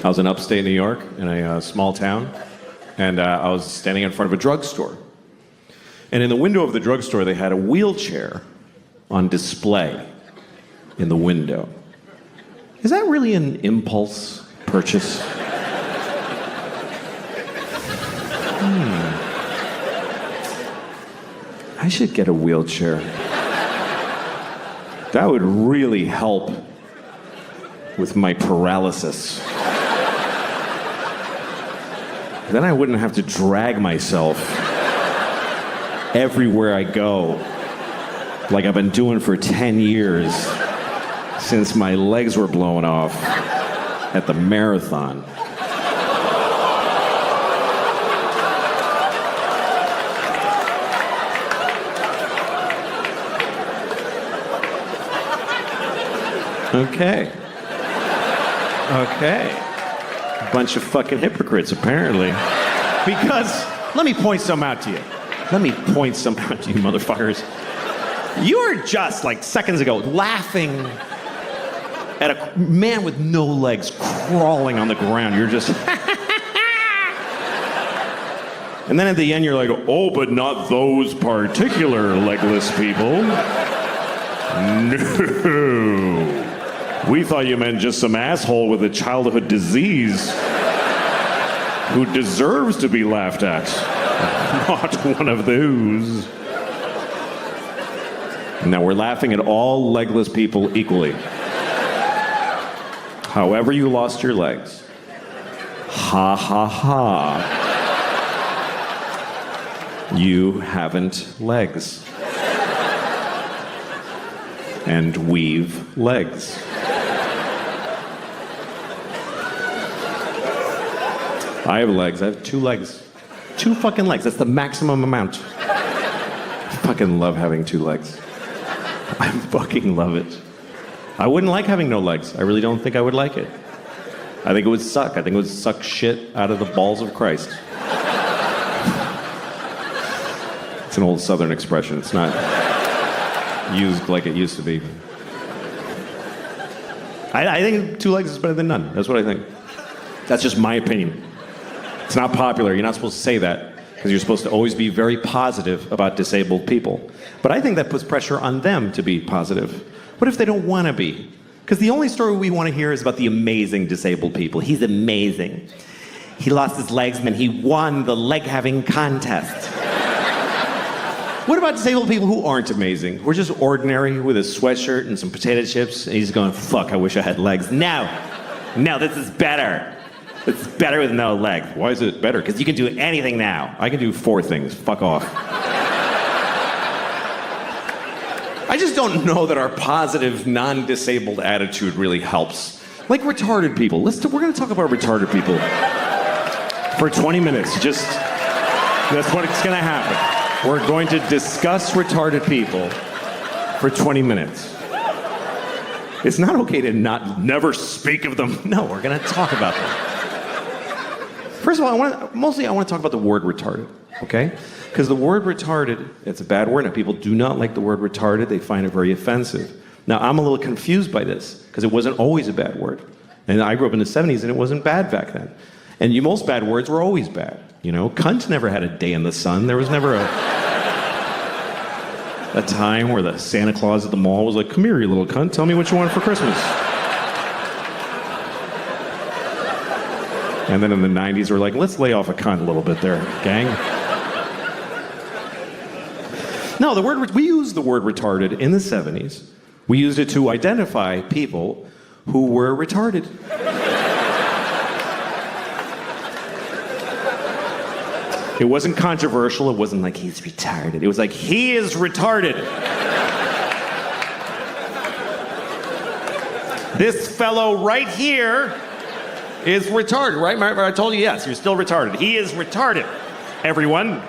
I was in upstate New York in a small town, and I was standing in front of a drugstore. And in the window of the drugstore, they had a wheelchair on display in the window. Is that really an impulse purchase? I should get a wheelchair. That would really help with my paralysis. Then I wouldn't have to drag myself everywhere I go, like I've been doing for 10 years since my legs were blown off at the marathon. Okay. Bunch of fucking hypocrites, apparently. Because, let me point some out to you. Let me point some out to you, motherfuckers. You were just, like, seconds ago, laughing at a man with no legs crawling on the ground. You're just... And then at the end, you're like, oh, but not those particular legless people. No. We thought you meant just some asshole with a childhood disease who deserves to be laughed at. Not one of those. Now we're laughing at all legless people equally. However you lost your legs. Ha ha ha. You haven't legs. And we've legs. I have legs. I have 2 legs. 2 fucking legs. That's the maximum amount. I fucking love having 2 legs. I fucking love it. I wouldn't like having no legs. I really don't think I would like it. I think it would suck. I think it would suck shit out of the balls of Christ. It's an old Southern expression. It's not used like it used to be. I think 2 legs is better than none. That's what I think. That's just my opinion. It's not popular. You're not supposed to say that because you're supposed to always be very positive about disabled people. But I think that puts pressure on them to be positive. What if they don't want to be? Because the only story we want to hear is about the amazing disabled people. He's amazing. He lost his legs and he won the leg-having contest. What about disabled people who aren't amazing? Who are just ordinary with a sweatshirt and some potato chips, and he's going, fuck, I wish I had legs. No, this is better. It's better with no legs. Why is it better? Because you can do anything now. I can do 4 things. Fuck off. I just don't know that our positive, non-disabled attitude really helps. Like retarded people. We're going to talk about retarded people for 20 minutes. That's what's going to happen. We're going to discuss retarded people for 20 minutes. It's not okay to never speak of them. No, we're going to talk about them. First of all, I want to talk about the word retarded, okay? Because the word retarded, it's a bad word, and people do not like the word retarded. They find it very offensive. Now, I'm a little confused by this, because it wasn't always a bad word. And I grew up in the 70s, and it wasn't bad back then. And most bad words were always bad. You know, cunt never had a day in the sun. There was never a time where the Santa Claus at the mall was like, come here, you little cunt, tell me what you want for Christmas. And then in the 90s, we're like, let's lay off a cunt a little bit there, gang. No, we used the word retarded in the 70s. We used it to identify people who were retarded. It wasn't controversial. It wasn't like, he's retarded. It was like, he is retarded. This fellow right here is retarded, right? I told you, yes, you're still retarded. He is retarded, everyone.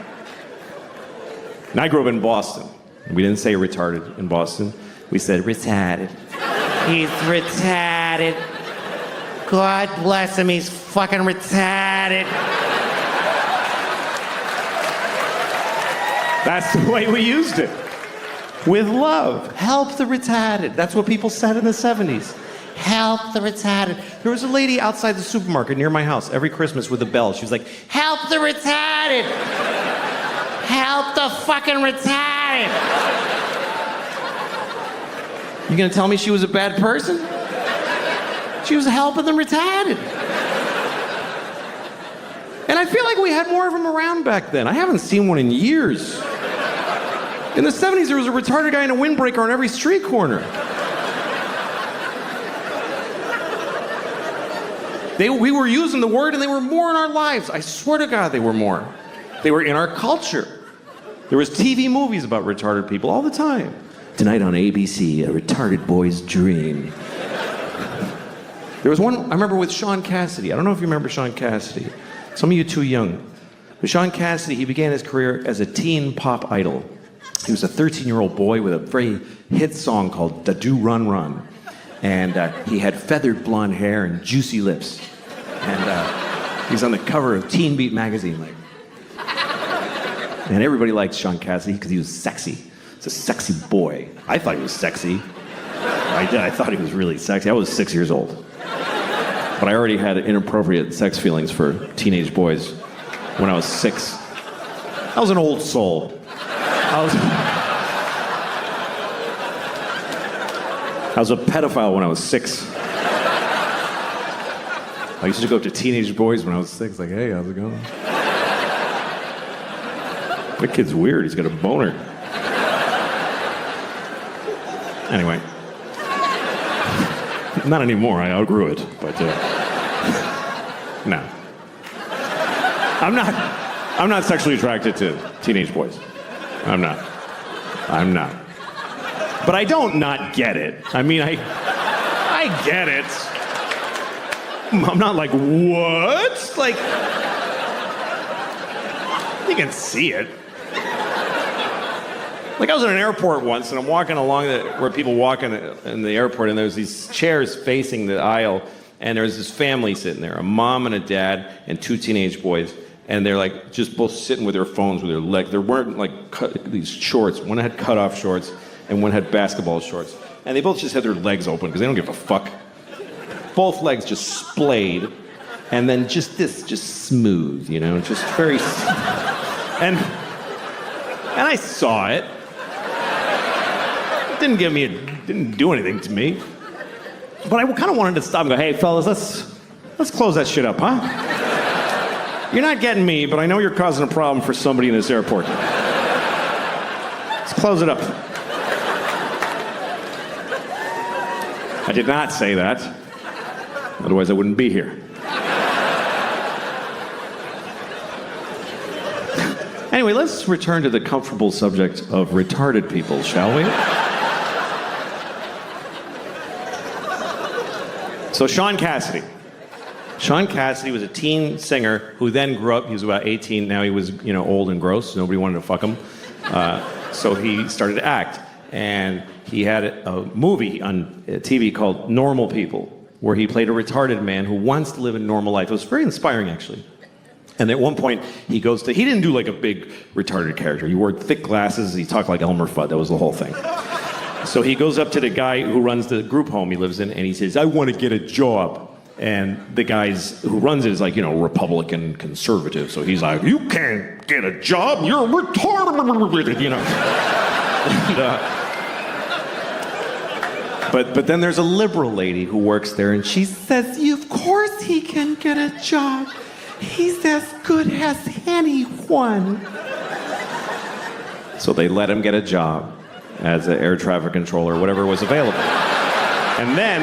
And I grew up in Boston. We didn't say retarded in Boston. We said retarded. He's retarded. God bless him, he's fucking retarded. That's the way we used it. With love. Help the retarded. That's what people said in the 70s. help the retarded. There was a lady outside the supermarket near my house every Christmas with a bell. She was like, help the retarded. Help the fucking retarded. You gonna tell me she was a bad person? She was helping the retarded. And I feel like we had more of them around back then. I haven't seen one in years. In the 70s, there was a retarded guy in a windbreaker on every street corner. We were using the word and they were more in our lives. I swear to God, they were more. They were in our culture. There was TV movies about retarded people all the time. Tonight on ABC, a retarded boy's dream. There was one, I remember with Sean Cassidy. I don't know if you remember Sean Cassidy. Some of you too young. But Sean Cassidy, he began his career as a teen pop idol. He was a 13-year-old boy with a very hit song called Da Do Run Run. And he had feathered blonde hair and juicy lips. And he was on the cover of Teen Beat magazine. And everybody liked Sean Cassidy because he was sexy. He's a sexy boy. I thought he was sexy. I did. I thought he was really sexy. I was 6 years old. But I already had inappropriate sex feelings for teenage boys when I was 6. I was an old soul. I was a pedophile when I was 6. I used to go up to teenage boys when I was 6, like, hey, how's it going? That kid's weird, he's got a boner. Anyway. Not anymore, I outgrew it, but no. I'm not sexually attracted to teenage boys. I'm not. But I don't not get it. I mean, I get it. I'm not like, what? Like, you can see it. Like, I was at an airport once, and I'm walking along where people walk in the airport, and there's these chairs facing the aisle, and there's this family sitting there, a mom and a dad and 2 teenage boys, and they're like just both sitting with their phones with their legs. They're wearing like these shorts. One had cut-off shorts, and one had basketball shorts. And they both just had their legs open because they don't give a fuck. Both legs just splayed, and then just smooth, you know, just very. And I saw it. It didn't do anything to me. But I kind of wanted to stop and go, hey, fellas, let's close that shit up, huh? You're not getting me, but I know you're causing a problem for somebody in this airport. Let's close it up. I did not say that. Otherwise, I wouldn't be here. Anyway, let's return to the comfortable subject of retarded people, shall we? So Sean Cassidy. Sean Cassidy was a teen singer who then grew up. He was about 18. Now he was, old and gross. Nobody wanted to fuck him. So he started to act. And he had a movie on TV called Normal People, where he played a retarded man who wants to live a normal life. It was very inspiring, actually. And at one point, he didn't do like a big retarded character. He wore thick glasses. He talked like Elmer Fudd. That was the whole thing. So he goes up to the guy who runs the group home he lives in, and he says, I want to get a job. And the guys who runs it is like, Republican conservative. So he's like, you can't get a job. You're retarded, And, But then there's a liberal lady who works there, and she says, of course he can get a job. He's as good as anyone. So they let him get a job as an air traffic controller, whatever was available. And then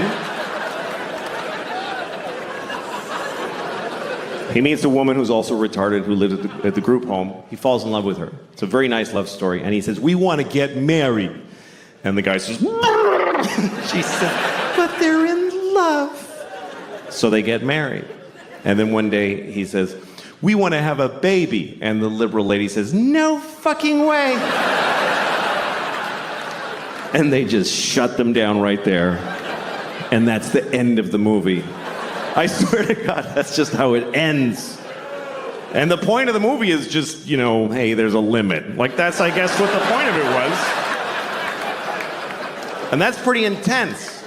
he meets a woman who's also retarded who lives at the group home. He falls in love with her. It's a very nice love story. And he says, we want to get married. And the guy says, she says, but they're in love. So they get married. And then one day he says, we want to have a baby. And the liberal lady says, no fucking way. And they just shut them down right there. And that's the end of the movie. I swear to God, that's just how it ends. And the point of the movie is just, hey, there's a limit. Like, that's, I guess, what the point of it was. And that's pretty intense.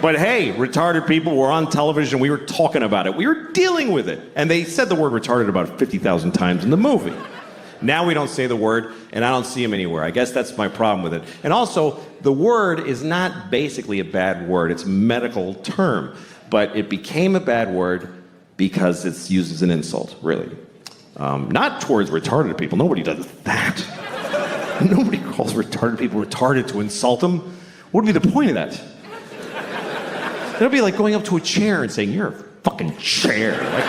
But hey, retarded people were on television. We were talking about it. We were dealing with it. And they said the word retarded about 50,000 times in the movie. Now we don't say the word, and I don't see them anywhere. I guess that's my problem with it. And also, the word is not basically a bad word. It's a medical term. But it became a bad word because it's used as an insult, really. Not towards retarded people. Nobody does that. Nobody calls retarded people retarded to insult them. What would be the point of that? It'll be like going up to a chair and saying, "You're a fucking chair." Like,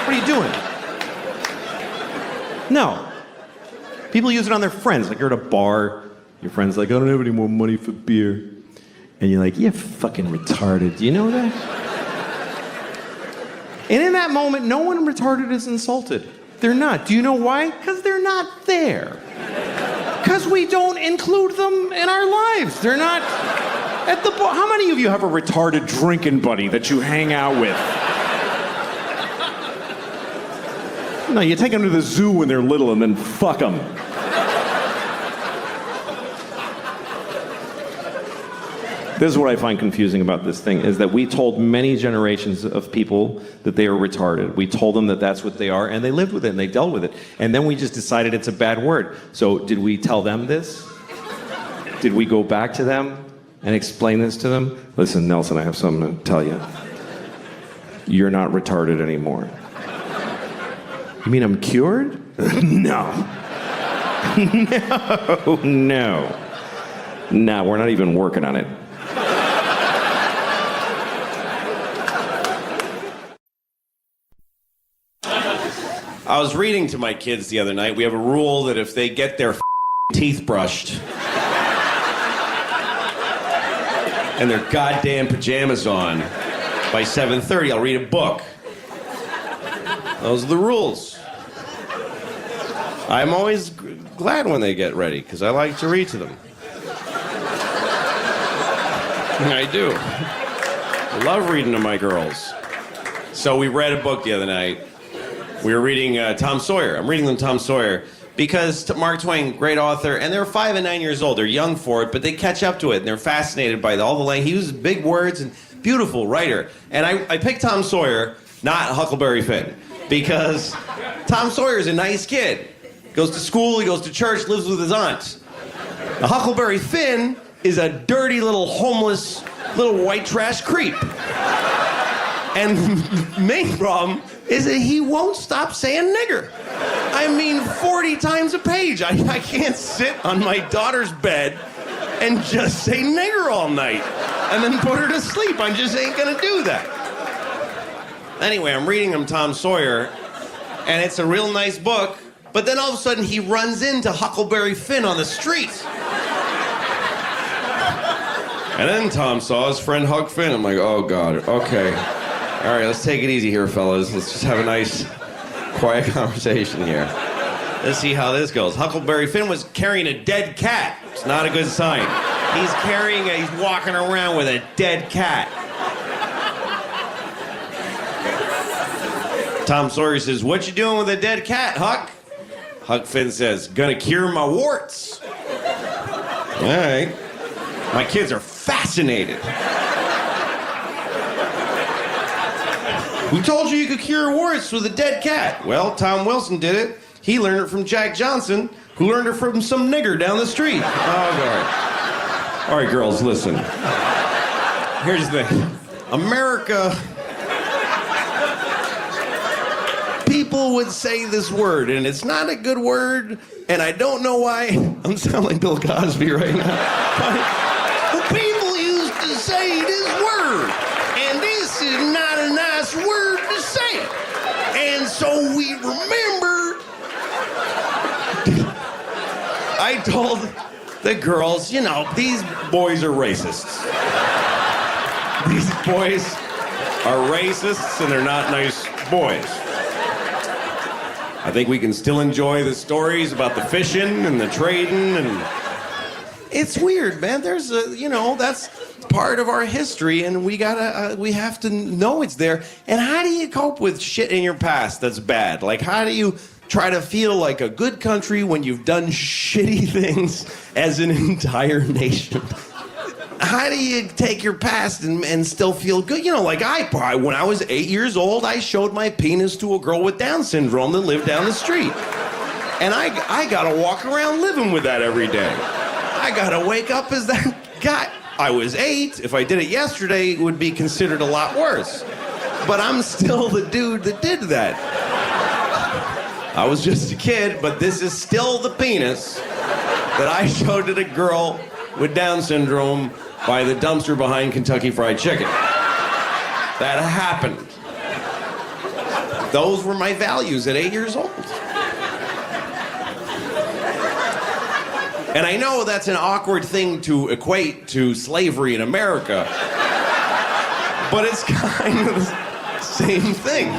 what are you doing? No. People use it on their friends. Like, you're at a bar, your friend's like, "I don't have any more money for beer." And you're like, "You're fucking retarded. Do you know that?" And in that moment, no one retarded is insulted. They're not. Do you know why? Because they're not there. Because we don't include them in our lives. They're not at the bar. How many of you have a retarded drinking buddy that you hang out with? No, you take them to the zoo when they're little and then fuck them. This is what I find confusing about this thing, is that we told many generations of people that they are retarded. We told them that that's what they are, and they lived with it, and they dealt with it. And then we just decided it's a bad word. So did we tell them this? Did we go back to them and explain this to them? Listen, Nelson, I have something to tell you. You're not retarded anymore. You mean I'm cured? No. No, we're not even working on it. I was reading to my kids the other night. We have a rule that if they get their teeth brushed and their goddamn pajamas on by 7:30, I'll read a book. Those are the rules. I'm always glad when they get ready because I like to read to them. I do. I love reading to my girls. So we read a book the other night. We were reading Tom Sawyer. I'm reading them Tom Sawyer because Mark Twain, great author, and they're 5 and 9 years old. They're young for it, but they catch up to it, and they're fascinated by all the language. He uses big words and beautiful writer. And I picked Tom Sawyer, not Huckleberry Finn, because Tom Sawyer is a nice kid. Goes to school, he goes to church, lives with his aunt. The Huckleberry Finn is a dirty little homeless little white trash creep. And the main problem is that he won't stop saying nigger. I mean, 40 times a page. I can't sit on my daughter's bed and just say nigger all night and then put her to sleep. I just ain't gonna do that. Anyway, I'm reading him Tom Sawyer, and it's a real nice book, but then all of a sudden he runs into Huckleberry Finn on the street. And then Tom saw his friend Huck Finn. I'm like, oh God, okay. All right, let's take it easy here, fellas. Let's just have a nice, quiet conversation here. Let's see how this goes. Huckleberry Finn was carrying a dead cat. It's not a good sign. He's walking around with a dead cat. Tom Sawyer says, "What you doing with a dead cat, Huck?" Huck Finn says, "Gonna cure my warts." All right. My kids are fascinated. Who told you could cure warts with a dead cat? Well, Tom Wilson did it. He learned it from Jack Johnson, who learned it from some nigger down the street. Oh, God. All right, girls, listen. Here's the thing. America... People would say this word, and it's not a good word, and I don't know why. I'm sounding like Bill Cosby right now. But people used to say this word, and this is not a nice word to say. And so we remember. I told the girls, you know, these boys are racists. These boys are racists, and they're not nice boys. I think we can still enjoy the stories about the fishing and the trading, and it's weird, man. There's a, you know, that's part of our history, and we have to know it's there. And how do you cope with shit in your past that's bad? Like, how do you try to feel like a good country when you've done shitty things as an entire nation? how do you take your past and still feel good? You know, like when I was 8 years old, I showed my penis to a girl with Down syndrome that lived down the street. And I gotta walk around living with that every day. I gotta wake up as that guy. I was 8. If I did it yesterday, it would be considered a lot worse. But I'm still the dude that did that. I was just a kid, but this is still the penis that I showed to the girl with Down syndrome by the dumpster behind Kentucky Fried Chicken. That happened. Those were my values at 8 years old. And I know that's an awkward thing to equate to slavery in America, but it's kind of the same thing,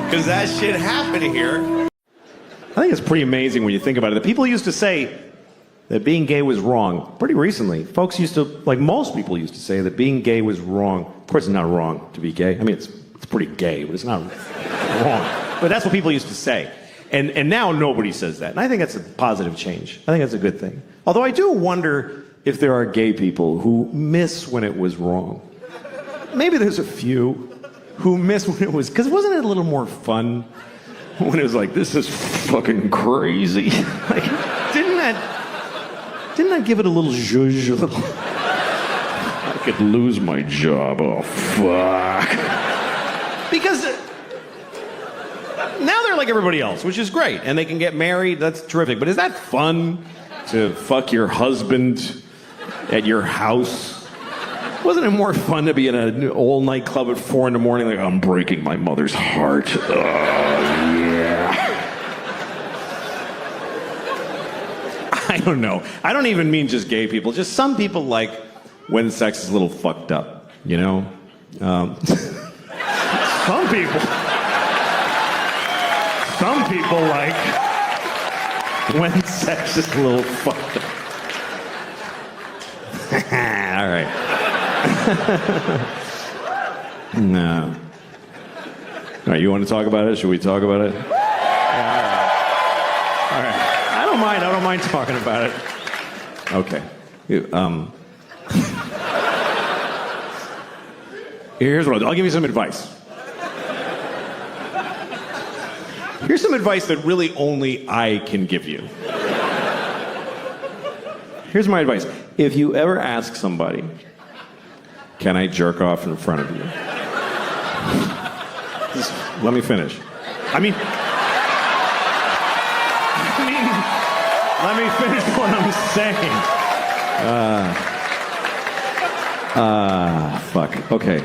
because that shit happened here. I think it's pretty amazing when you think about it. The people used to say that being gay was wrong pretty recently. Folks used to, like most people used to say that being gay was wrong. Of course, it's not wrong to be gay. I mean, it's pretty gay, but it's not wrong. But that's what people used to say. And now nobody says that. And I think that's a positive change. I think that's a good thing. Although I do wonder if there are gay people who miss when it was wrong. Maybe there's a few who miss when it was, because wasn't it a little more fun when it was like, this is fucking crazy? Like, didn't that give it a little zhuzh? I could lose my job. Oh, fuck. Because now they're like everybody else, which is great, and they can get married. That's terrific. But is that fun to fuck your husband at your house? Wasn't it more fun to be in an old nightclub at 4 a.m, like, I'm breaking my mother's heart? Oh, yeah. I don't know. I don't even mean just gay people. Just some people like when sex is a little fucked up, you know? Some people. Some people like when sex is a little fucked up. All right. No. All right, you want to talk about it? Should we talk about it? Yeah, all right. I don't mind talking about it. Okay. Here's what I'll give you some advice. Here's some advice that really only I can give you. Here's my advice. If you ever ask somebody, can I jerk off in front of you? Just let me finish. Let me finish what I'm saying. Fuck. Okay.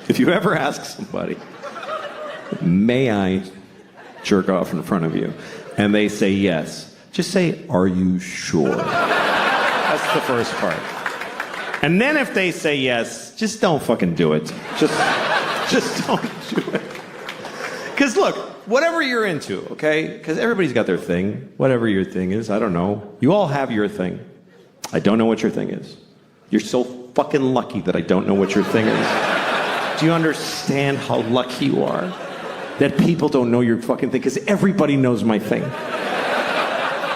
If you ever ask somebody, may I jerk off in front of you? And they say yes. Just say, are you sure? That's the first part. And then if they say yes, just don't fucking do it. Just don't do it. Because look, whatever you're into, okay? Because everybody's got their thing. Whatever your thing is, I don't know. You all have your thing. I don't know what your thing is. You're so fucking lucky that I don't know what your thing is. Do you understand how lucky you are that people don't know your fucking thing? Because everybody knows my thing.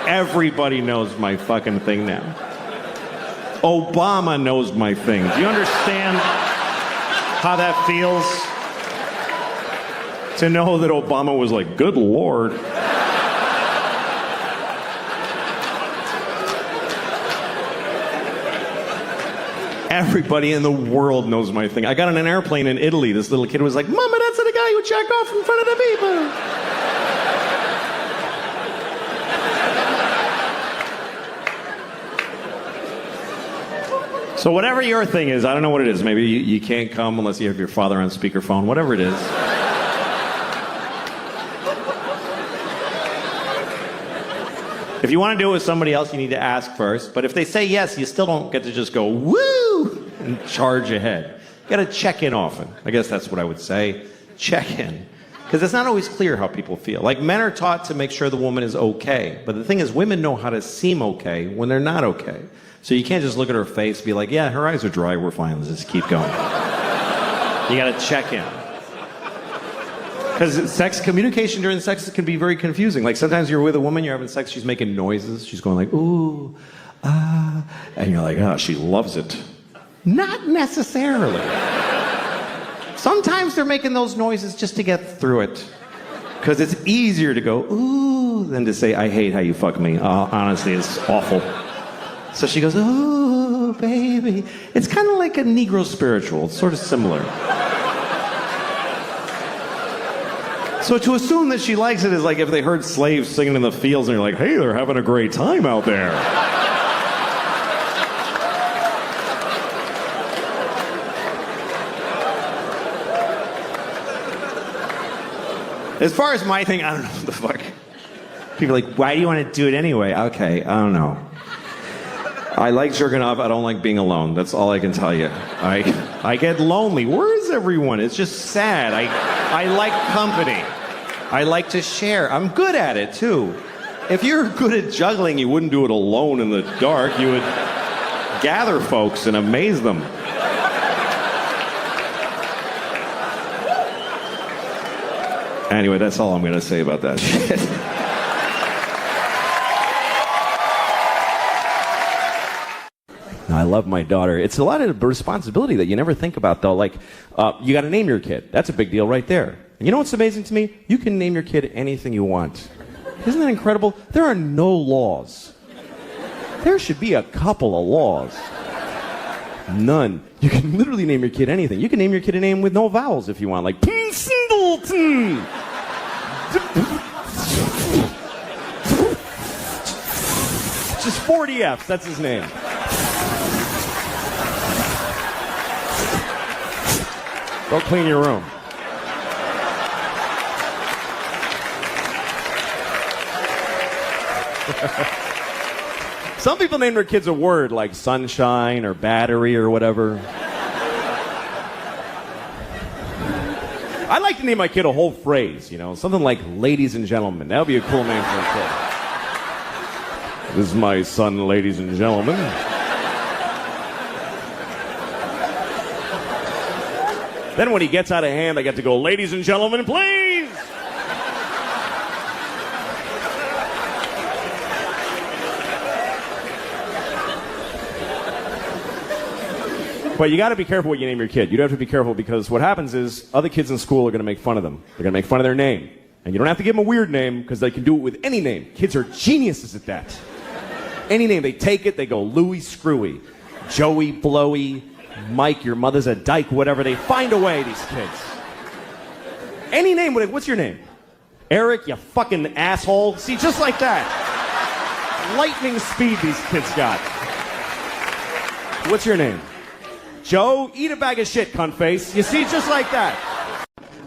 Everybody knows my fucking thing now. Obama knows my thing. Do you understand how that feels? To know that Obama was like, good Lord. Everybody in the world knows my thing. I got on an airplane in Italy. This little kid was like, Mama, that's the guy who jacked off in front of the people. So whatever your thing is, I don't know what it is. Maybe you can't come unless you have your father on speakerphone. Whatever it is. If you want to do it with somebody else, you need to ask first. But if they say yes, you still don't get to just go, woo, and charge ahead. You got to check in often. I guess that's what I would say. Check in. Because it's not always clear how people feel. Like, men are taught to make sure the woman is okay. But the thing is, women know how to seem okay when they're not okay. So you can't just look at her face and be like, yeah, her eyes are dry, we're fine, let's just keep going. You got to check in. Because communication during sex can be very confusing. Like, sometimes you're with a woman, you're having sex, she's making noises. She's going like, ooh, And you're like, oh, she loves it. Not necessarily. Sometimes they're making those noises just to get through it. Because it's easier to go, ooh, than to say, I hate how you fuck me. Honestly, it's awful. So she goes, ooh, baby. It's kind of like a Negro spiritual. It's sort of similar. So to assume that she likes it is like if they heard slaves singing in the fields and you're like, hey, they're having a great time out there. As far as my thing, I don't know what the fuck. People are like, why do you want to do it anyway? Okay, I don't know. I like jerking off. I don't like being alone. That's all I can tell you. I get lonely. Where is everyone? It's just sad. I like company. I like to share. I'm good at it, too. If you're good at juggling, you wouldn't do it alone in the dark. You would gather folks and amaze them. Anyway, that's all I'm going to say about that shit. I love my daughter. It's a lot of responsibility that you never think about, though. Like, you got to name your kid. That's a big deal right there. And you know what's amazing to me? You can name your kid anything you want. Isn't that incredible? There are no laws. There should be a couple of laws. None. You can literally name your kid anything. You can name your kid a name with no vowels if you want, like Singleton. Just 40 F's, that's his name. Go clean your room. Some people name their kids a word like sunshine or battery or whatever. I'd like to name my kid a whole phrase, you know, something like ladies and gentlemen. That would be a cool name for a kid. This is my son, ladies and gentlemen. Then when he gets out of hand, I get to go, ladies and gentlemen, please! But you got to be careful what you name your kid. You do have to be careful because what happens is other kids in school are going to make fun of them. They're going to make fun of their name. And you don't have to give them a weird name because they can do it with any name. Kids are geniuses at that. Any name, they take it, they go Louis Screwy, Joey Blowy, Mike, your mother's a dyke, whatever. They find a way, these kids. Any name, what's your name? Eric, you fucking asshole. See, just like that. Lightning speed these kids got. What's your name? Joe, eat a bag of shit, cunt face. You see, just like that.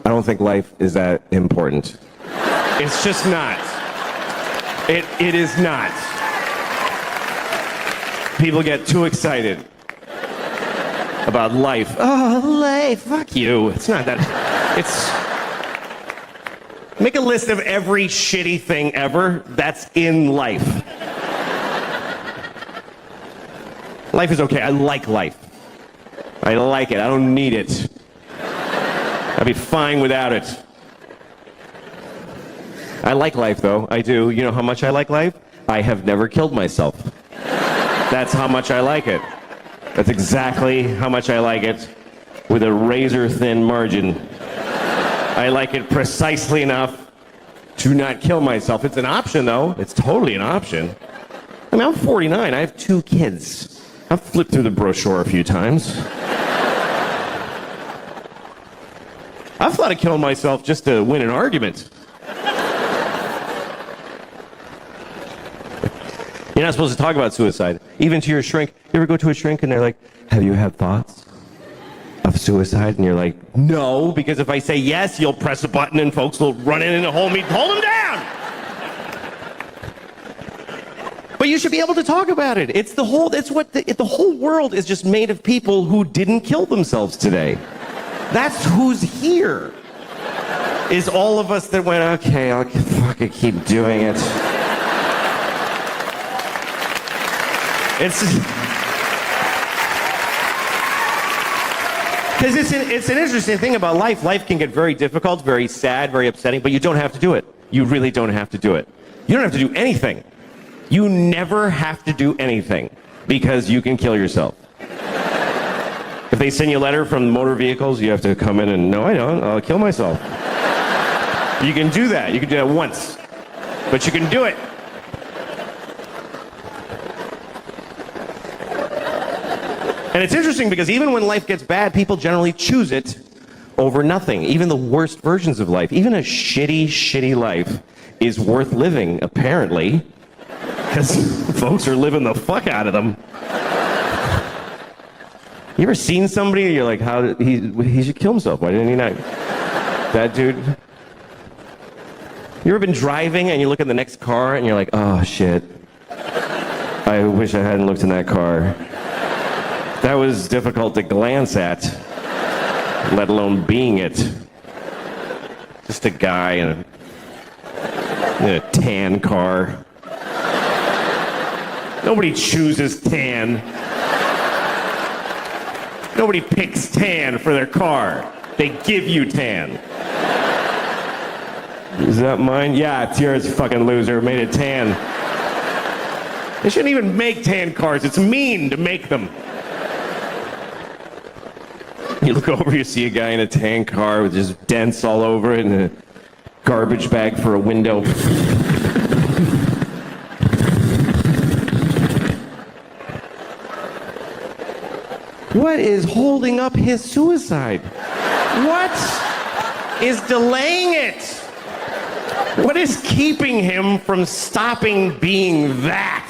I don't think life is that important. It's just not. It is not. People get too excited about life. Oh, life, fuck you. It's not that. It's... Make a list of every shitty thing ever that's in life. Life is okay. I like life. I like it. I don't need it. I'd be fine without it. I like life, though. I do. You know how much I like life? I have never killed myself. That's how much I like it. That's exactly how much I like it, with a razor-thin margin. I like it precisely enough to not kill myself. It's an option, though. It's totally an option. I mean, I'm 49. I have 2 kids. I've flipped through the brochure a few times. I've thought of killing myself just to win an argument. You're not supposed to talk about suicide. Even to your shrink. You ever go to a shrink and they're like, have you had thoughts of suicide? And you're like, no, because if I say yes, you'll press a button and folks will run in and hold me, hold him down! But you should be able to talk about it. It's the whole, the whole world is just made of people who didn't kill themselves today. That's who's here. Is all of us that went, okay, I'll fucking keep doing it. It's because it's an interesting thing about life. Life can get very difficult, very sad, very upsetting, but you don't have to do it. You really don't have to do it. You don't have to do anything. You never have to do anything because you can kill yourself. If they send you a letter from motor vehicles, you have to come in and, no, I don't, I'll kill myself. You can do that. You can do that once. But you can do it. And it's interesting because even when life gets bad, people generally choose it over nothing. Even the worst versions of life. Even a shitty, shitty life is worth living, apparently. Because folks are living the fuck out of them. You ever seen somebody and you're like, how did he should kill himself? Why didn't he not? That dude. You ever been driving and you look at the next car and you're like, oh shit. I wish I hadn't looked in that car. That was difficult to glance at, let alone being it. Just a guy in a tan car. Nobody chooses tan. Nobody picks tan for their car. They give you tan. Is that mine? Yeah, it's yours, fucking loser. Made it tan. They shouldn't even make tan cars. It's mean to make them. You look over, you see a guy in a tan car with just dents all over it and a garbage bag for a window. What is holding up his suicide? What is delaying it? What is keeping him from stopping being that?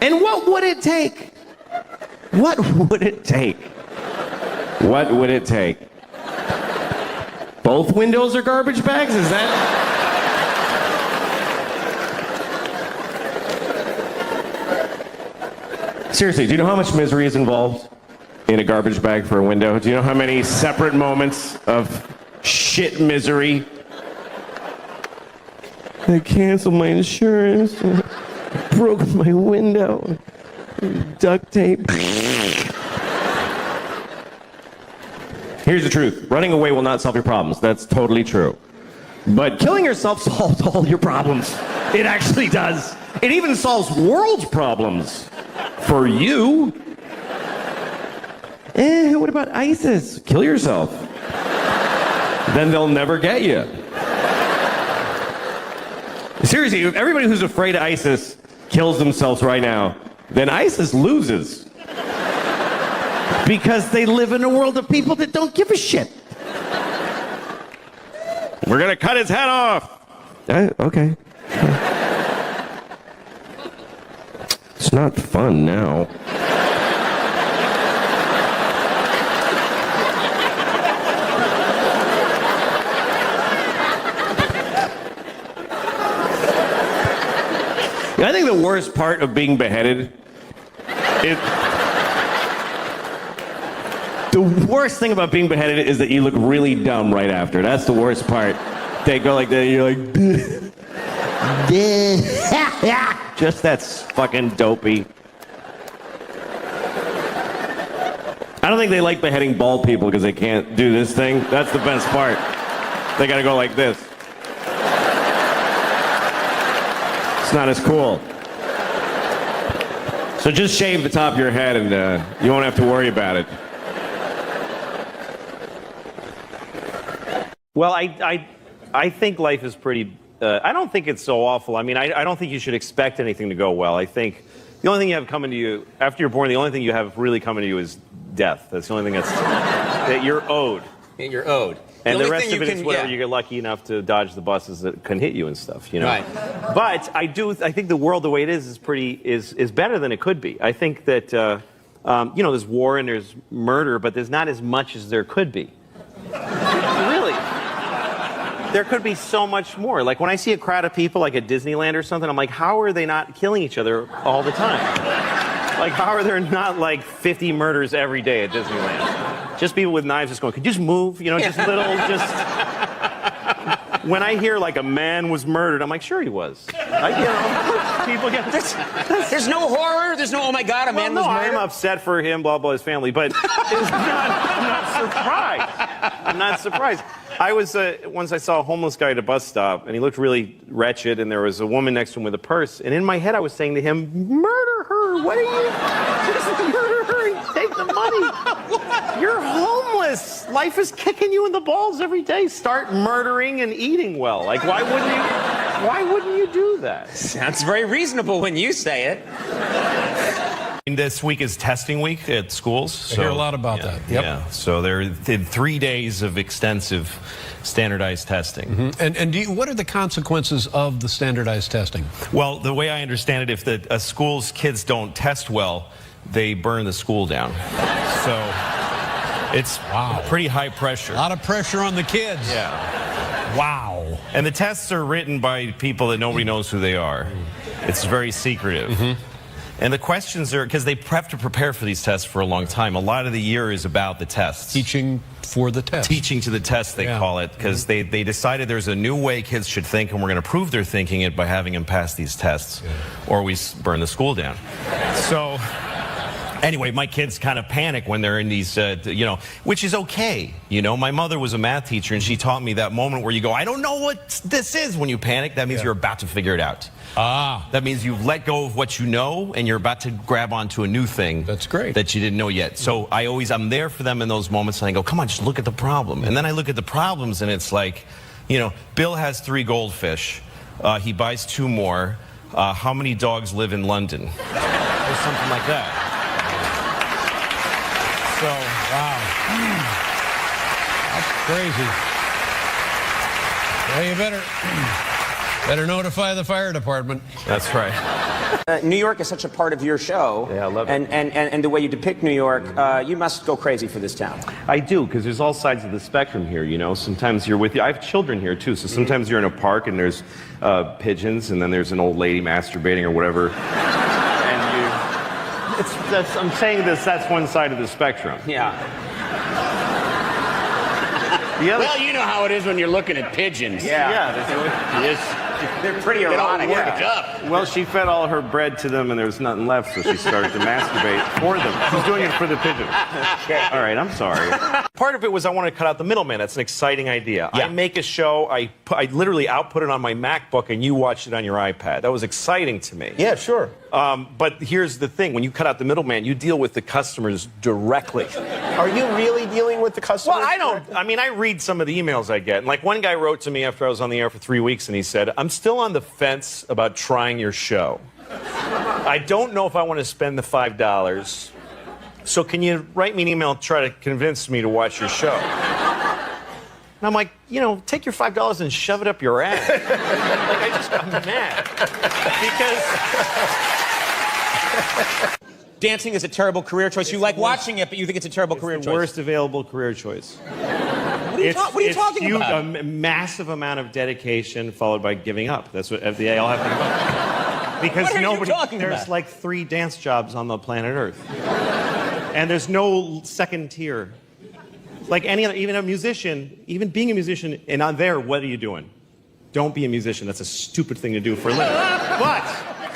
And what would it take? What would it take? What would it take? Both windows are garbage bags? Is that... Seriously, do you know how much misery is involved in a garbage bag for a window? Do you know how many separate moments of shit misery? I canceled my insurance. I broke my window. Duct tape. Here's the truth. Running away will not solve your problems. That's totally true. But killing yourself solves all your problems. It actually does. It even solves world problems. For you. What about ISIS? Kill yourself. Then they'll never get you. Seriously, if everybody who's afraid of ISIS kills themselves right now, then ISIS loses. Because they live in a world of people that don't give a shit. We're gonna cut his head off. Okay. It's not fun now. I think the worst part of being beheaded is... The worst thing about being beheaded is that you look really dumb right after. That's the worst part. They go like that, and you're like... Just that's fucking dopey. I don't think they like beheading bald people because they can't do this thing. That's the best part. They gotta go like this. It's not as cool. So just shave the top of your head and you won't have to worry about it. Well, I think life is pretty... I don't think it's so awful. I mean, I don't think you should expect anything to go well. I think the only thing you have coming to you, after you're born, the only thing you have really coming to you is death. That's the only thing that you're owed. You're owed. And the rest of it is whatever you get lucky enough to dodge the buses that can hit you and stuff, you know. Right. But I think the world the way it is better than it could be. I think that there's war and there's murder, but there's not as much as there could be. Really. There could be so much more. Like when I see a crowd of people like at Disneyland or something, I'm like, how are they not killing each other all the time? Like, how are there not like 50 murders every day at Disneyland? Just people with knives just going, could you just move? You know, just little, just... When I hear like a man was murdered, I'm like, sure he was. People get... There's no horror. There's no, oh my God, a man was murdered. I'm upset for him, blah, blah, his family, but I'm not surprised. I'm not surprised. Once I saw a homeless guy at a bus stop, and he looked really wretched, and there was a woman next to him with a purse, and in my head I was saying to him, murder her, what are you, just murder her and take the money. You're homeless. Life is kicking you in the balls every day. Start murdering and eating well. Like, why wouldn't you do that? Sounds very reasonable when you say it. This week is testing week at schools. I hear a lot about that. Yep. Yeah. So there are 3 days of extensive standardized testing. Mm-hmm. And what are the consequences of the standardized testing? Well, the way I understand it, if a school's kids don't test well, they burn the school down. So it's pretty high pressure. A lot of pressure on the kids. Yeah. Wow. And the tests are written by people that nobody knows who they are. It's very secretive. Mm-hmm. And the questions are, because they have to prepare for these tests for a long time. A lot of the year is about the tests. Teaching for the test. Teaching to the test, they call it, because they decided there's a new way kids should think, and we're going to prove they're thinking it by having them pass these tests, or we burn the school down. So, anyway, my kids kind of panic when they're in these, which is okay. You know, my mother was a math teacher, and she taught me that moment where you go, I don't know what this is. When you panic, that means you're about to figure it out. That means you've let go of what you know, and you're about to grab onto a new thing. That's great. That you didn't know yet. So I'm there for them in those moments, and I go, come on, just look at the problem. And then I look at the problems, and it's like, Bill has 3 goldfish. He buys 2 more. How many dogs live in London? Or something like that. So, That's crazy. Well, you better notify the fire department. That's right. New York is such a part of your show. Yeah, I love it. And the way you depict New York, you must go crazy for this town. I do, because there's all sides of the spectrum here, Sometimes you're I have children here, too, so sometimes you're in a park and there's pigeons, and then there's an old lady masturbating or whatever. I'm saying that's one side of the spectrum. Yeah. Well, you know how it is when you're looking at pigeons. They're pretty Get all erotic. worked up. Well, she fed all her bread to them, and there was nothing left, so she started to masturbate for them. She's doing it for the pigeons. All right, I'm sorry. Part of it was I wanted to cut out the middleman. That's an exciting idea. Yeah. I make a show, I literally output it on my MacBook, and you watch it on your iPad. That was exciting to me. Yeah, sure. But here's the thing. When you cut out the middleman, you deal with the customers directly. Are you really dealing with the customers? Well, I don't. I mean, I read some of the emails I get. And like one guy wrote to me after I was on the air for 3 weeks, and he said, I'm still on the fence about trying your show. I don't know if I want to spend the $5. So can you write me an email and try to convince me to watch your show? And I'm like, take your $5 and shove it up your ass. Like, I just got mad. Because... Dancing is a terrible career choice. You like watching it, but you think it's a terrible career choice. Worst available career choice. What are you talking about? A massive amount of dedication followed by giving up. That's what they all have to give up. Because What are you talking there's about? like 3 dance jobs on the planet Earth. And there's no second tier. Like even a musician, even being a musician, and on there, what are you doing? Don't be a musician. That's a stupid thing to do for a living.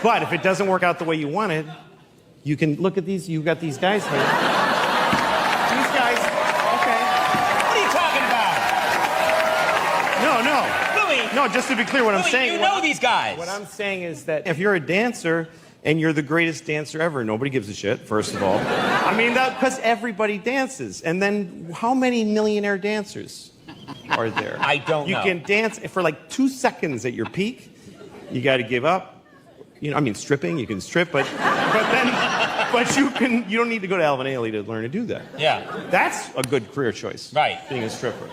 But if it doesn't work out the way you wanted, you can look at these. You've got these guys here. These guys. Okay. What are you talking about? No. Louis. No, just to be clear, what I'm Louis, saying. you know these guys. What I'm saying is that if you're a dancer and you're the greatest dancer ever, nobody gives a shit. First of all, I mean that because everybody dances. And then, how many millionaire dancers are there? I don't know. You can dance for like 2 seconds at your peak. You got to give up. Stripping, you can strip, but you don't need to go to Alvin Ailey to learn to do that. Yeah. That's a good career choice. Right. Being a stripper.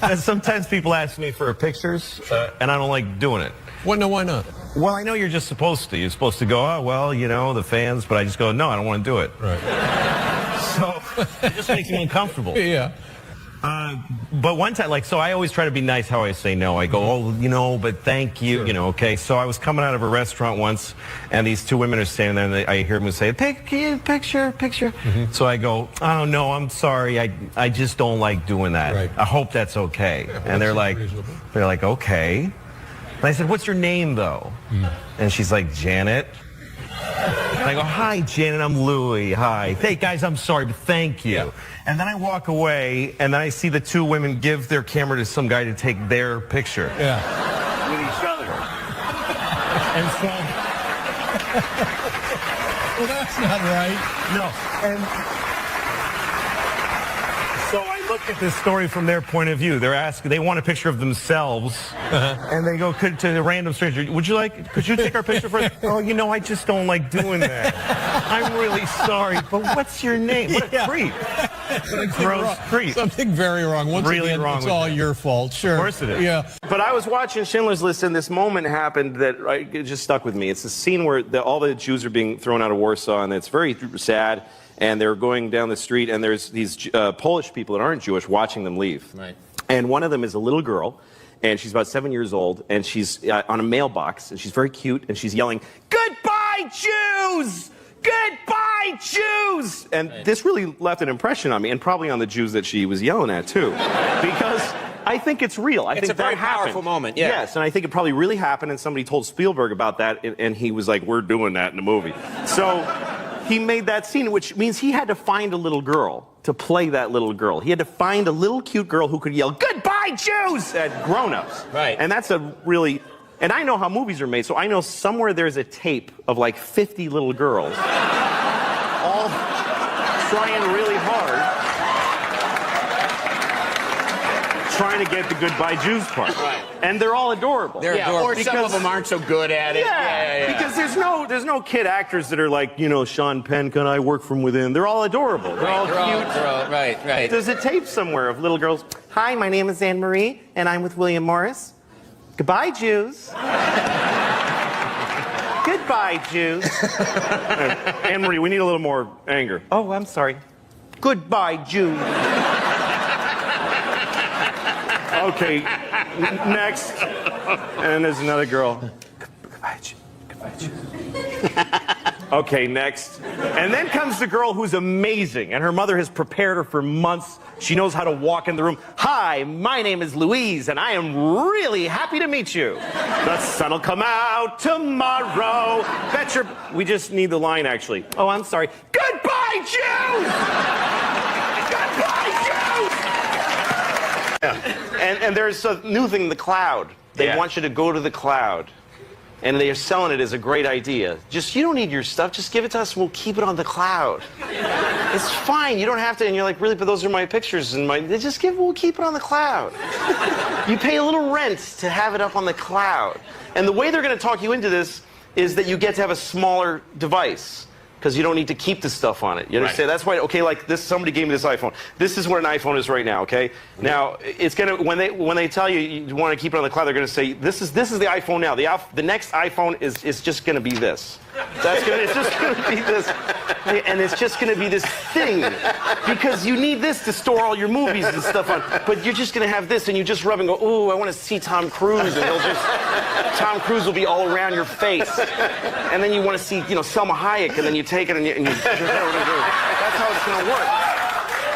And sometimes people ask me for pictures, and I don't like doing it. Well, no, why not? Well, I know you're just supposed to. You're supposed to go, the fans, but I just go, no, I don't want to do it. Right. So it just makes me uncomfortable. Yeah. But one time, so I always try to be nice how I say no. I go, but thank you, Sure. Okay. So I was coming out of a restaurant once, and these 2 women are standing there, and I hear them say, picture. Mm-hmm. So I go, oh, no, I'm sorry. I just don't like doing that. Right. I hope that's okay. Yeah, and they're like, reasonable. Okay. And I said, what's your name, though? And she's like, Janet. And I go, hi, Janet, I'm Louis. Hi. Hey, guys, I'm sorry, but thank you. Yeah. And then I walk away, and then I see the two women give their camera to some guy to take their picture. Yeah. With each other. And so... Well, that's not right. No. And so I look at this story from their point of view. They want a picture of themselves, and they go to a random stranger, could you take our picture for us? Oh, you know, I just don't like doing that. I'm really sorry, but what's your name? What a creep. What a gross creep. Something very wrong. Once Really again, wrong it's with all that. your fault. Sure. Of course it is. Yeah. But I was watching Schindler's List, and this moment happened that it just stuck with me. It's a scene where all the Jews are being thrown out of Warsaw, and it's very sad. And they're going down the street, and there's these Polish people that aren't Jewish watching them leave. Right. And one of them is a little girl, and she's about 7 years old, and she's on a mailbox, and she's very cute, and she's yelling, "Goodbye, Jews! Goodbye, Jews!" And this really left an impression on me, and probably on the Jews that she was yelling at, too. Because I think it's real. I It's think a very that happened. powerful moment, yeah. Yes, and I think it probably really happened, and somebody told Spielberg about that, and he was like, we're doing that in the movie. So he made that scene, which means he had to find a little girl to play that little girl. He had to find a little cute girl who could yell, "Goodbye, Jews!" at grown-ups. Right. And that's a really... And I know how movies are made, so I know somewhere there's a tape of like 50 little girls all trying really hard, trying to get the "Goodbye, Jews" part. Right. And they're all adorable. They're adorable. Or some of them aren't so good at it. Yeah, because there's no kid actors that are like, you know, Sean Penn, can I work from within? They're all adorable. They're all cute. Right. There's a tape somewhere of little girls. Hi, my name is Anne Marie, and I'm with William Morris. Goodbye, Jews. Goodbye, Jews. Anne Marie, we need a little more anger. Oh, I'm sorry. Goodbye, Jews. Okay, next. And there's another girl. Goodbye, Jews. Goodbye, Jews. Okay, next. And then comes the girl who's amazing, and her mother has prepared her for months. She knows how to walk in the room. Hi, my name is Louise, and I am really happy to meet you. The sun'll come out tomorrow. Bet your... We just need the line, actually. Oh, I'm sorry. Goodbye, Jews! Goodbye, Jews! Yeah. And there's a new thing, the cloud. They want you to go to the cloud. And they are selling it as a great idea. Just, you don't need your stuff, just give it to us and we'll keep it on the cloud. It's fine, you don't have to, and you're like, really, but those are my pictures and we'll keep it on the cloud. You pay a little rent to have it up on the cloud. And the way they're gonna talk you into this is that you get to have a smaller device, because you don't need to keep the stuff on it. You understand? That's why, okay, like this, somebody gave me this iPhone. This is what an iPhone is right now, okay? Now, it's gonna, when they tell you you want to keep it on the cloud, they're gonna say, this is the iPhone now. The next iPhone is just gonna be this. It's just gonna be this. And it's just gonna be this thing. Because you need this to store all your movies and stuff on. But you're just gonna have this, and you just rub and go, ooh, I wanna see Tom Cruise, and Tom Cruise will be all around your face. And then you wanna see, you know, Selma Hayek, and then you take it and you that's how it's gonna work.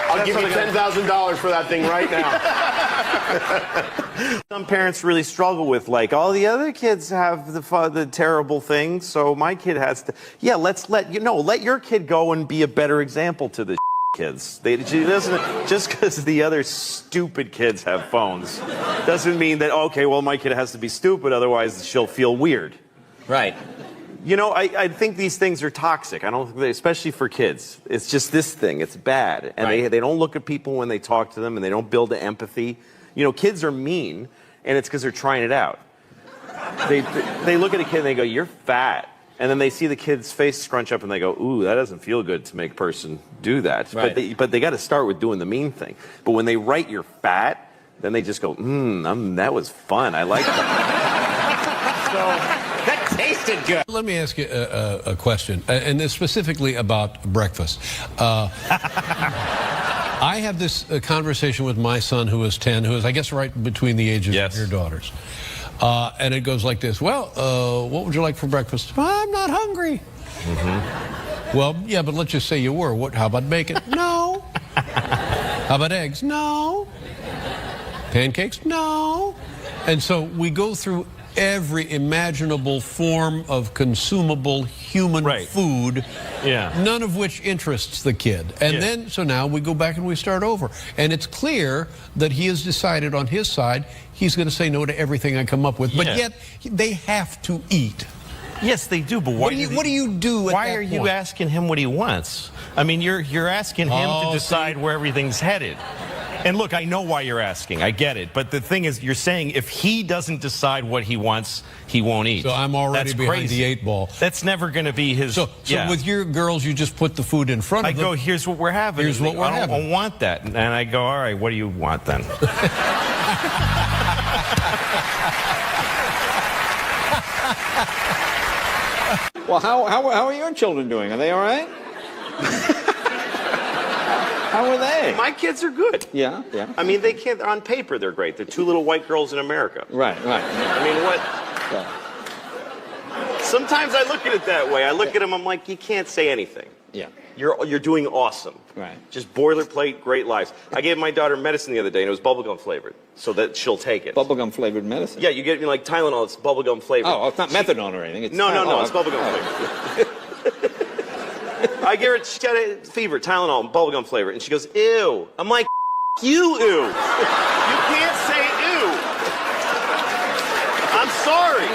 I'll give you $10,000 for that thing right now. Some parents really struggle with, like, all the other kids have the terrible things, so my kid has to. Yeah, let your kid go and be a better example to the kids. Just because the other stupid kids have phones doesn't mean that, okay, well, my kid has to be stupid, otherwise she'll feel weird. Right. You know, I think these things are toxic. I don't, especially for kids. It's just this thing. It's bad, and they don't look at people when they talk to them, and they don't build the empathy. You know, kids are mean, and it's because they're trying it out. They look at a kid and they go, "You're fat," and then they see the kid's face scrunch up, and they go, "Ooh, that doesn't feel good to make a person do that." Right. But they got to start with doing the mean thing. But when they write "you're fat," then they just go, that was fun. I like that." So. That tasted good. Let me ask you a question, and this specifically about breakfast. I have this conversation with my son, who is 10, who is, I guess, right between the ages of your daughters. And it goes like this. Well, what would you like for breakfast? I'm not hungry. Mm-hmm. Well, yeah, but let's just say you were. How about bacon? No. How about eggs? No. Pancakes? No. And so we go through every imaginable form of consumable human food, none of which interests the kid. And then, so now we go back and we start over. And it's clear that he has decided on his side he's going to say no to everything I come up with. But yet, they have to eat. Yes, they do, but why what do you do at why that are you point? asking him what he wants? I mean, you're asking him to decide where everything's headed. And look, I know why you're asking. I get it. But the thing is, you're saying if he doesn't decide what he wants, he won't eat. So I'm already That's behind crazy. the 8 ball. That's never going to be his... So with your girls, you just put the food in front of them. I go, here's what we're having. Here's what we're having. I don't want that. And I go, all right, what do you want then? Well, how are your children doing? Are they all right? How are they? My kids are good. Yeah. I mean, they can't. On paper, they're great. They're 2 little white girls in America. Right. I mean, what? Sometimes I look at it that way. I look at them, I'm like, you can't say anything. Yeah. You're doing awesome. Right. Just boilerplate, great lives. I gave my daughter medicine the other day, and it was bubblegum flavored, so that she'll take it. Bubblegum flavored medicine? Yeah, you get me like Tylenol, it's bubblegum flavored. Oh, it's not methadone or anything. It's No, it's bubblegum flavored. I give her, she got a fever, Tylenol, bubblegum flavor, and she goes, ew. I'm like, you, ew. You can't say ew. I'm sorry.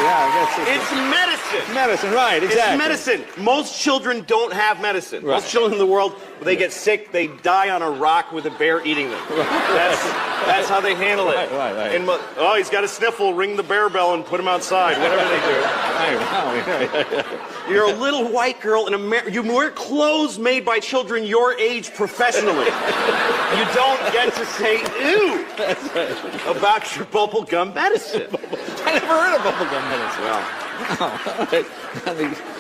Yeah, I guess It's medicine. medicine, right, exactly. It's medicine. Most children don't have medicine. Right. Most children in the world, they get sick, they die on a rock with a bear eating them. That's how they handle it. Right. And, oh, he's got a sniffle, ring the bear bell and put him outside, whatever they do. You're a little white girl in America. You wear clothes made by children your age professionally. You don't get to say ew about your bubblegum medicine. I never heard of bubblegum medicine. Well,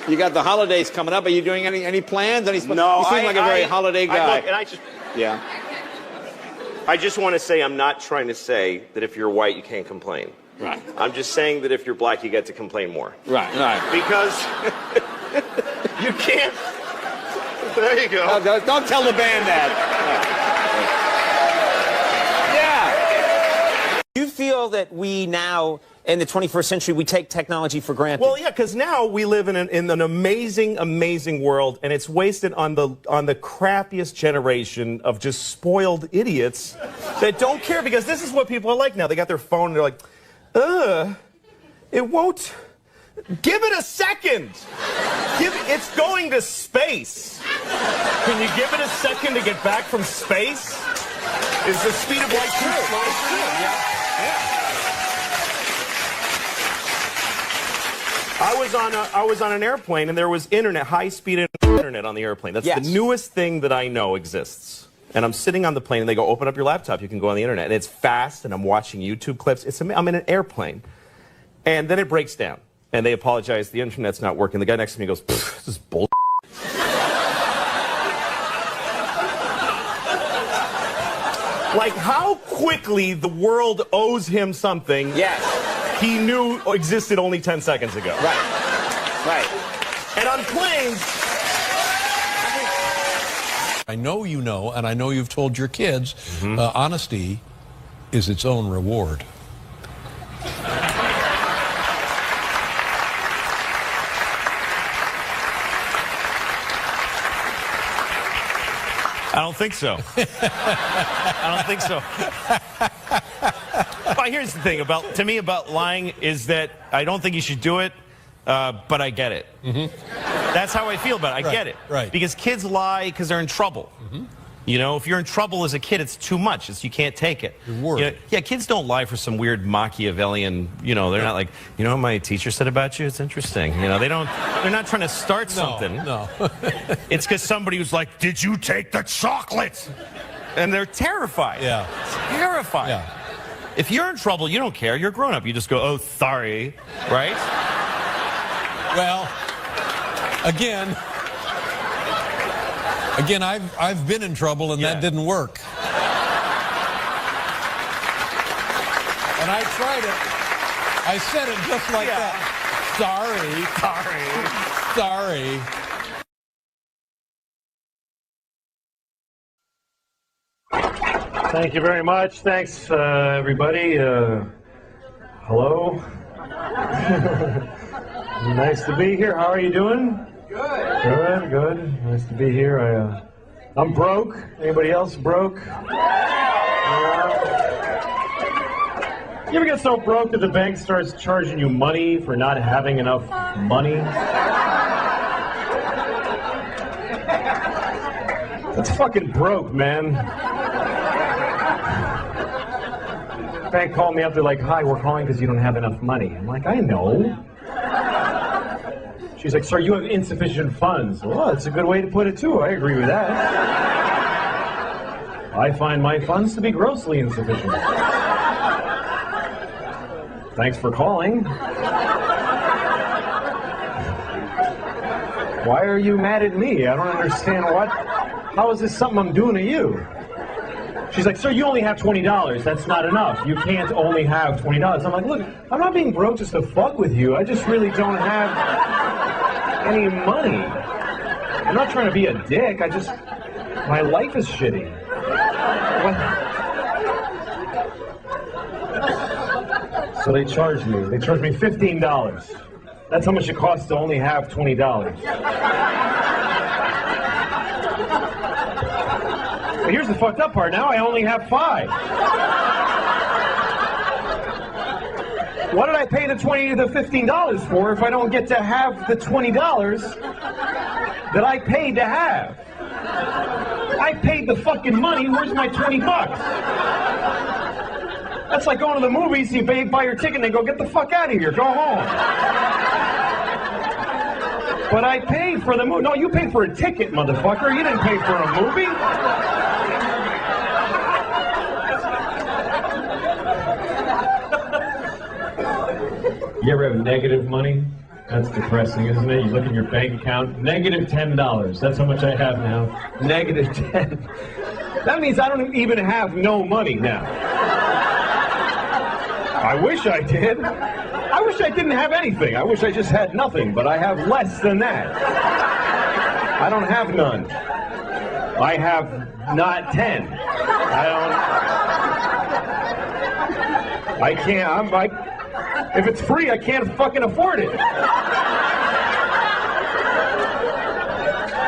you got the holidays coming up. Are you doing any plans? No, you seem like a very holiday guy. I just want to say I'm not trying to say that if you're white you can't complain. Right. I'm just saying that if you're black you get to complain more. Right. Because you can't. There you go. Don't tell the band that. Do you feel that we now, in the 21st century, we take technology for granted? Well, yeah, because now we live in an amazing world, and it's wasted on the crappiest generation of just spoiled idiots that don't care. Because this is what people are like now. They got their phone, and they're like, it won't. Give it a second. It's going to space. Can you give it a second to get back from space? Is the speed of light too slow? I was on an airplane and there was internet, high-speed internet on the airplane. That's the newest thing that I know exists. And I'm sitting on the plane and they go, open up your laptop, you can go on the internet. And it's fast and I'm watching YouTube clips. I'm in an airplane. And then it breaks down. And they apologize, the internet's not working. The guy next to me goes, this is bull. Like how quickly the world owes him something he knew existed only 10 seconds ago. Right. And on planes... I know you know, and I know you've told your kids, honesty is its own reward. I don't think so. I don't think so. But here's the thing to me about lying is that I don't think you should do it, but I get it. That's how I feel about it. I get it. Right. Because kids lie because they're in trouble. You know, if you're in trouble as a kid, it's too much. You can't take it. You're worried. Yeah, kids don't lie for some weird Machiavellian, they're not like, what my teacher said about you? It's interesting. They're not trying to start something. No. It's because somebody was like, did you take the chocolate? And they're terrified. Yeah. Terrified. Yeah. If you're in trouble, you don't care. You're grown up. You just go, oh, sorry. Right? Well, again, I've been in trouble and that didn't work. And I tried it. I said it just like that. Sorry. Thank you very much. Thanks, everybody. Hello. Nice to be here. How are you doing? Good. Good, good. Nice to be here. I'm broke. Anybody else broke? You ever get so broke that the bank starts charging you money for not having enough money? That's fucking broke, man. The bank called me up. They're like, "Hi, we're calling because you don't have enough money." I'm like, "I know." She's like, "Sir, you have insufficient funds." Well, that's a good way to put it, too. I agree with that. I find my funds to be grossly insufficient. Thanks for calling. Why are you mad at me? I don't understand what. How is this something I'm doing to you? She's like, "Sir, you only have $20. That's not enough. You can't only have $20. I'm like, "Look, I'm not being broke just to fuck with you. I just really don't have any money. I'm not trying to be a dick. My life is shitty." What? So they charged me. They charged me $15. That's how much it costs to only have $20. But here's the fucked up part. Now I only have $5. What did I pay the $15 for if I don't get to have the $20 that I paid to have? I paid the fucking money. Where's my $20? That's like going to the movies, you buy your ticket and they go, "Get the fuck out of here, go home." But I paid for the movie. No, you paid for a ticket, motherfucker. You didn't pay for a movie. You ever have negative money? That's depressing, isn't it? You look at your bank account, negative $10. That's how much I have now. Negative 10. That means I don't even have no money now. I wish I did. I wish I didn't have anything. I wish I just had nothing, but I have less than that. I don't have none. I have not 10. I can't, if it's free, I can't fucking afford it.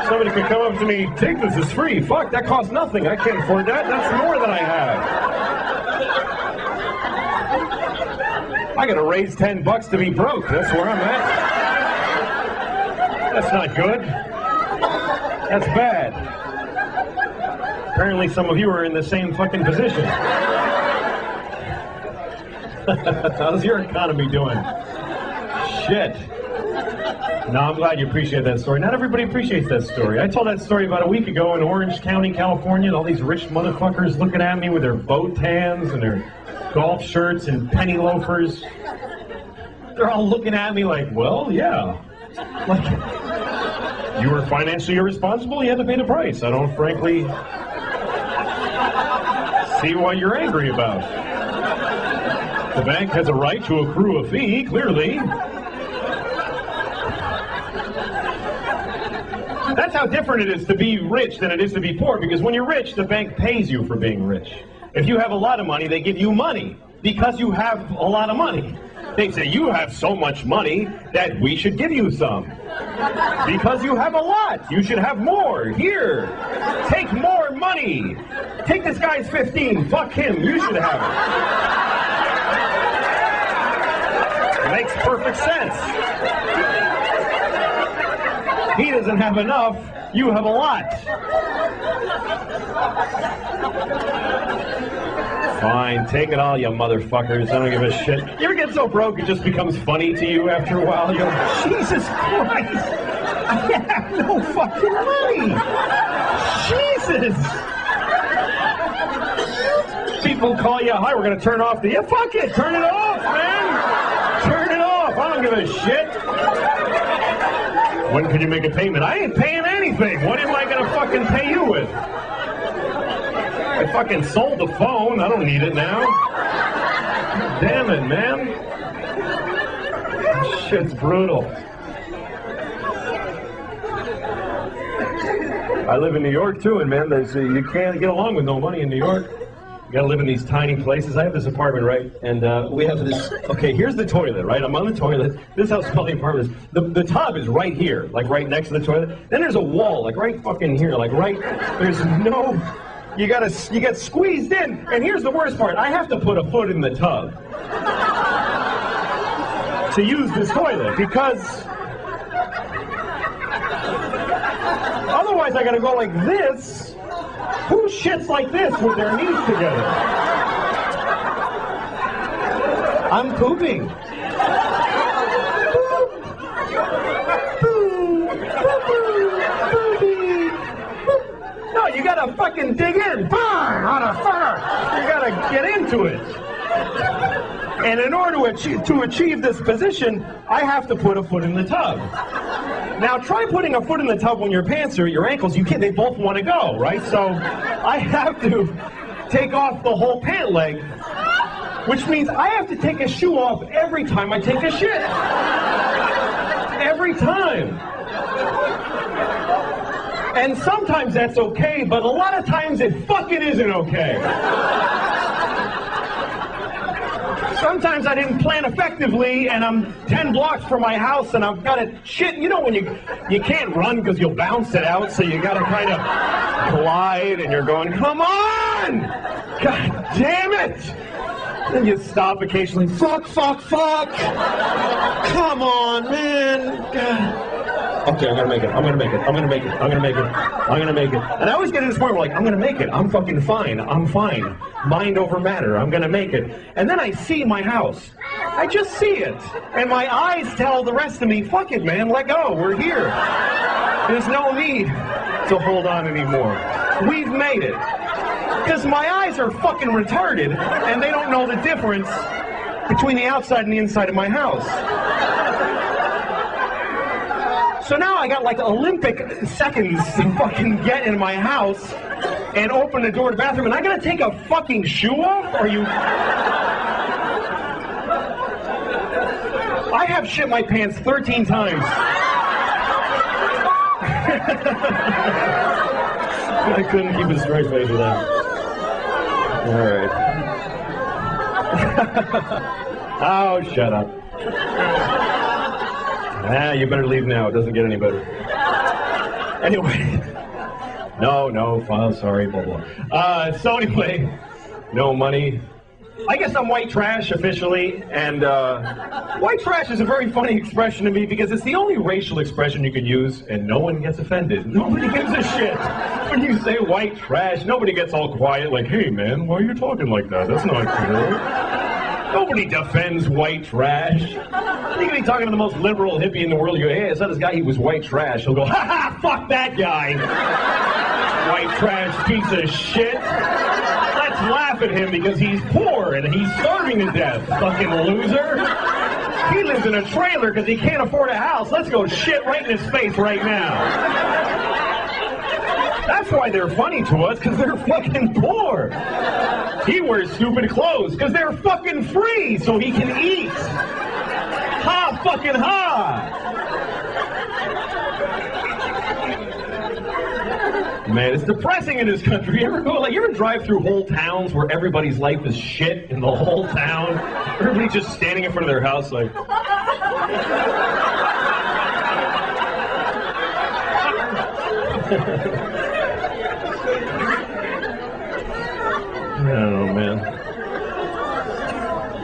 Somebody could come up to me, "Take this, it's free." Fuck, that costs nothing. I can't afford that. That's more than I have. I gotta raise $10 to be broke. That's where I'm at. That's not good. That's bad. Apparently some of you are in the same fucking position. How's your economy doing? Shit. No, I'm glad you appreciate that story. Not everybody appreciates that story. I told that story about a week ago in Orange County, California, and all these rich motherfuckers looking at me with their boat tans and their golf shirts and penny loafers. They're all looking at me like, "Well, yeah. Like, you were financially irresponsible, you had to pay the price. I don't frankly see what you're angry about. The bank has a right to accrue a fee, clearly." That's how different it is to be rich than it is to be poor, because when you're rich, the bank pays you for being rich. If you have a lot of money, they give you money because you have a lot of money. They say, "You have so much money that we should give you some. Because you have a lot, you should have more. Here, take more money. Take this guy's 15, fuck him, you should have it." Makes perfect sense. He doesn't have enough, you have a lot. Fine, take it all, you motherfuckers. I don't give a shit. You ever get so broke it just becomes funny to you after a while? You're like, "Jesus Christ, I have no fucking money. Jesus." People call you, "Hi, we're going to turn off the..." Yeah, fuck it, turn it off, man. Turn it off, I don't give a shit. "When can you make a payment?" I ain't paying anything. What am I going to fucking pay you with? I fucking sold the phone. I don't need it now. Damn it, man. This shit's brutal. I live in New York, too, and man, you can't get along with no money in New York. You gotta live in these tiny places. I have this apartment, right? And we have this, okay, here's the toilet, right? I'm on the toilet. This is how small the apartment is. The tub is right here, like right next to the toilet. Then there's a wall, like right fucking here, like right, there's no, you get squeezed in. And here's the worst part. I have to put a foot in the tub to use this toilet because otherwise I gotta go like this. Who shits like this with their knees together? I'm pooping. No, you gotta fucking dig in. You gotta get into it. And in order to achieve this position, I have to put a foot in the tub. Now try putting a foot in the tub when your pants are at your ankles. You can't. They both want to go, right? So I have to take off the whole pant leg, which means I have to take a shoe off every time I take a shit. Every time. And sometimes that's okay, but a lot of times it fucking isn't okay. Sometimes I didn't plan effectively, and I'm 10 blocks from my house, and I've got to shit. You know when you can't run because you'll bounce it out, so you got to kind of glide, and you're going, come on! God damn it! Then you stop occasionally. Fuck! Come on, man! God. Okay, I'm gonna make it. And I always get to this point where, like, I'm gonna make it. I'm fucking fine. I'm fine. Mind over matter. I'm gonna make it. And then I see my house. I just see it. And my eyes tell the rest of me, fuck it, man. Let go. We're here. There's no need to hold on anymore. We've made it. Because my eyes are fucking retarded, and they don't know the difference between the outside and the inside of my house. So now I got like Olympic seconds to fucking get in my house and open the door to the bathroom, and I gotta take a fucking shoe off? Are you... I have shit my pants 13 times. I couldn't keep a straight face with that. All right. Oh, shut up. You better leave now. It doesn't get any better. Anyway. No, file, sorry, blah, blah. So anyway, no money. I guess I'm white trash officially, and white trash is a very funny expression to me because it's the only racial expression you can use, and no one gets offended. Nobody gives a shit when you say white trash. Nobody gets all quiet like, hey man, why are you talking like that? That's not cool. Nobody defends white trash. You can be talking to the most liberal hippie in the world. You go, hey, I saw this guy, he was white trash. He'll go, ha ha, fuck that guy. White trash piece of shit. Let's laugh at him because he's poor and he's starving to death. Fucking loser. He lives in a trailer because he can't afford a house. Let's go shit right in his face right now. That's why they're funny to us, because they're fucking poor. He wears stupid clothes because they're fucking free so he can eat. Ha fucking ha! Man, it's depressing in this country. You ever drive through whole towns where everybody's life is shit in the whole town? Everybody's just standing in front of their house like... I don't know, man.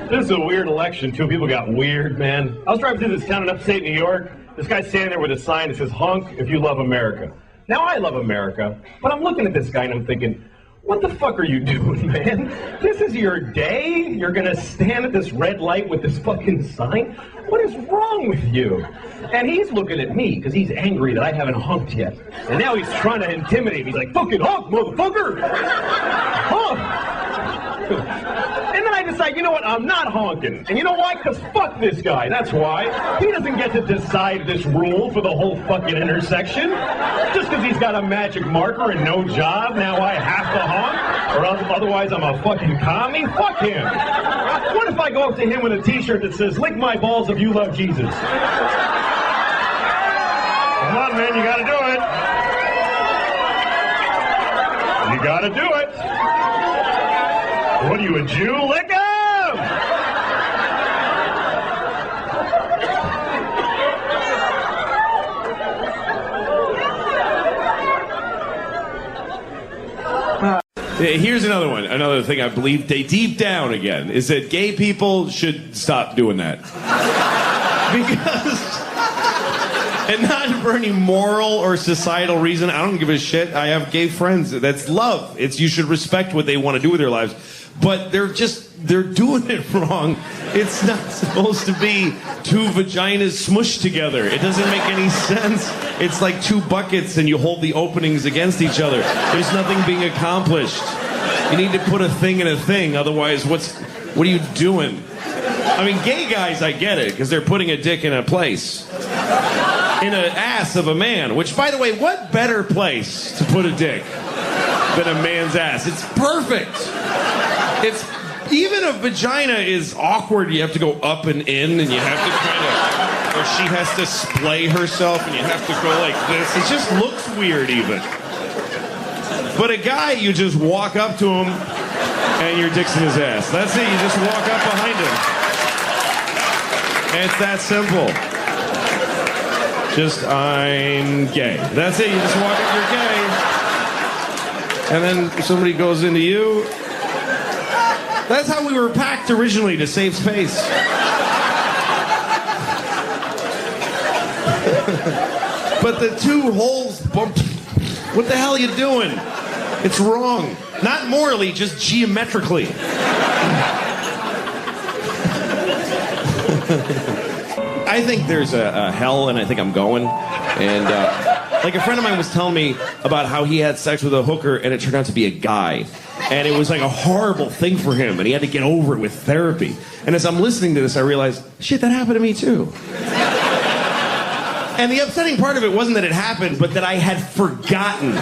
This is a weird election, too. People got weird, man. I was driving through this town in upstate New York. This guy's standing there with a sign that says, honk if you love America. Now, I love America, but I'm looking at this guy and I'm thinking, what the fuck are you doing, man? This is your day? You're gonna stand at this red light with this fucking sign? What is wrong with you? And he's looking at me because he's angry that I haven't honked yet. And now he's trying to intimidate me. He's like, fucking honk, motherfucker! Honk! And then I decide, you know what, I'm not honking. And you know why? Because fuck this guy, that's why. He doesn't get to decide this rule for the whole fucking intersection. Just because he's got a magic marker and no job, now I have to honk? Or otherwise I'm a fucking commie? Fuck him. What if I go up to him with a t-shirt that says, lick my balls if you love Jesus? Come on, man, you gotta do it. You gotta do it. What are you, a Jew? Lick him! Here's another one. Another thing I believe deep down again is that gay people should stop doing that. Because, and not for any moral or societal reason, I don't give a shit. I have gay friends. That's love. You should respect what they want to do with their lives. But they're doing it wrong. It's not supposed to be two vaginas smushed together. It doesn't make any sense. It's like two buckets and you hold the openings against each other. There's nothing being accomplished. You need to put a thing in a thing, otherwise what are you doing? I mean, gay guys, I get it, because they're putting a dick in a place. In an ass of a man, which, by the way, what better place to put a dick than a man's ass? It's perfect. Even a vagina is awkward. You have to go up and in, and you have to kind of, or she has to splay herself, and you have to go like this. It just looks weird, even. But a guy, you just walk up to him, and your dick's in his ass. That's it. You just walk up behind him. And it's that simple. Just, I'm gay. That's it. You just walk up, you're gay. And then somebody goes into you. That's how we were packed originally, to save space. But the two holes bumped. What the hell are you doing? It's wrong. Not morally, just geometrically. I think there's a hell, and I think I'm going. And like a friend of mine was telling me about how he had sex with a hooker, and it turned out to be a guy. And it was like a horrible thing for him, and he had to get over it with therapy. And as I'm listening to this, I realized, shit, that happened to me too. And the upsetting part of it wasn't that it happened, but that I had forgotten.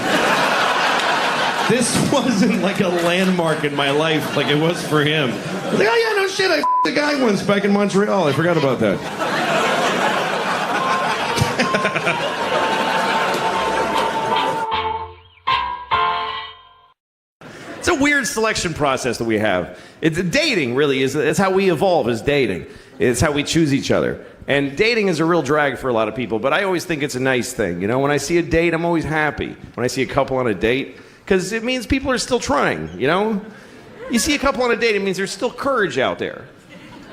This wasn't like a landmark in my life like it was for him. I was like, oh yeah, no shit, I f***ed a guy once back in Montreal. I forgot about that. It's a weird selection process that we have. Dating really is how we evolve, is dating. It's how we choose each other. And dating is a real drag for a lot of people, but I always think it's a nice thing. You know, when I see a date, I'm always happy. When I see a couple on a date, because it means people are still trying, you know? You see a couple on a date, it means there's still courage out there.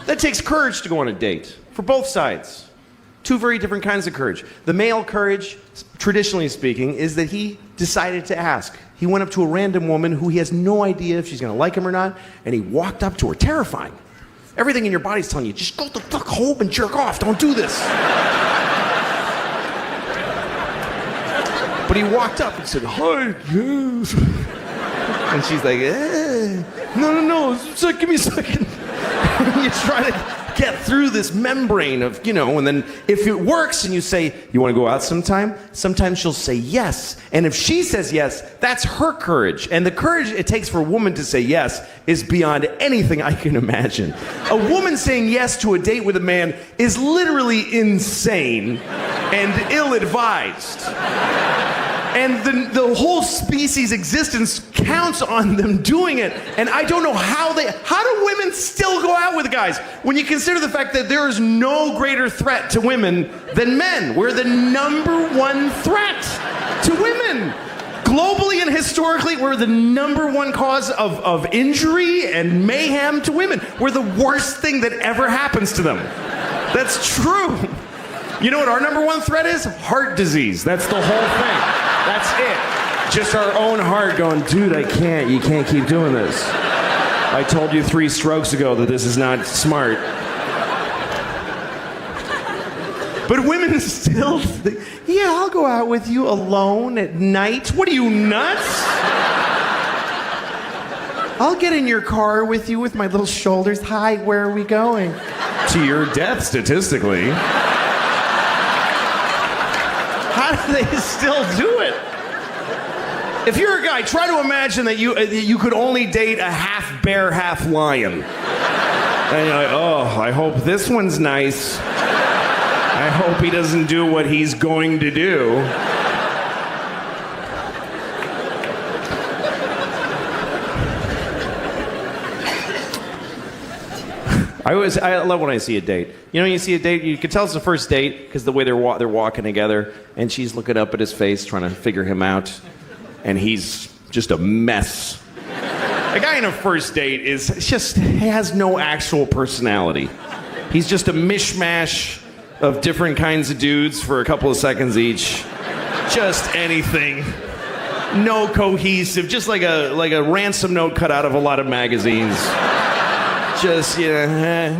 That takes courage to go on a date, for both sides. Two very different kinds of courage. The male courage, traditionally speaking, is that he decided to ask. He went up to a random woman who he has no idea if she's going to like him or not, and he walked up to her, terrifying. Everything in your body's telling you, just go the fuck home and jerk off, don't do this. But he walked up and said, hi, yes. And she's like, no, so give me a second. And you try to get through this membrane of, and then if it works and you say, you want to go out sometime? Sometimes she'll say yes. And if she says yes, that's her courage. And the courage it takes for a woman to say yes is beyond anything I can imagine. A woman saying yes to a date with a man is literally insane and ill-advised. And the whole species' existence counts on them doing it. And I don't know how do women still go out with guys? When you consider the fact that there is no greater threat to women than men. We're the number one threat to women. Globally and historically, we're the number one cause of injury and mayhem to women. We're the worst thing that ever happens to them. That's true. You know what our number one threat is? Heart disease. That's the whole thing. That's it. Just our own heart going, dude, you can't keep doing this. I told you 3 strokes ago that this is not smart. But women still think, yeah, I'll go out with you alone at night. What are you, nuts? I'll get in your car with you with my little shoulders. Hi, where are we going? To your death, statistically. How do they still do it? If you're a guy, try to imagine that you could only date a half bear, half lion. And you're like, oh, I hope this one's nice. I hope he doesn't do what he's going to do. I love when I see a date. You know, you see a date, you can tell it's the first date because the way they're walking together, and she's looking up at his face, trying to figure him out, and he's just a mess. A guy in a first date he has no actual personality. He's just a mishmash of different kinds of dudes for a couple of seconds each. Just anything. No cohesive, just like a ransom note cut out of a lot of magazines. Just, yes,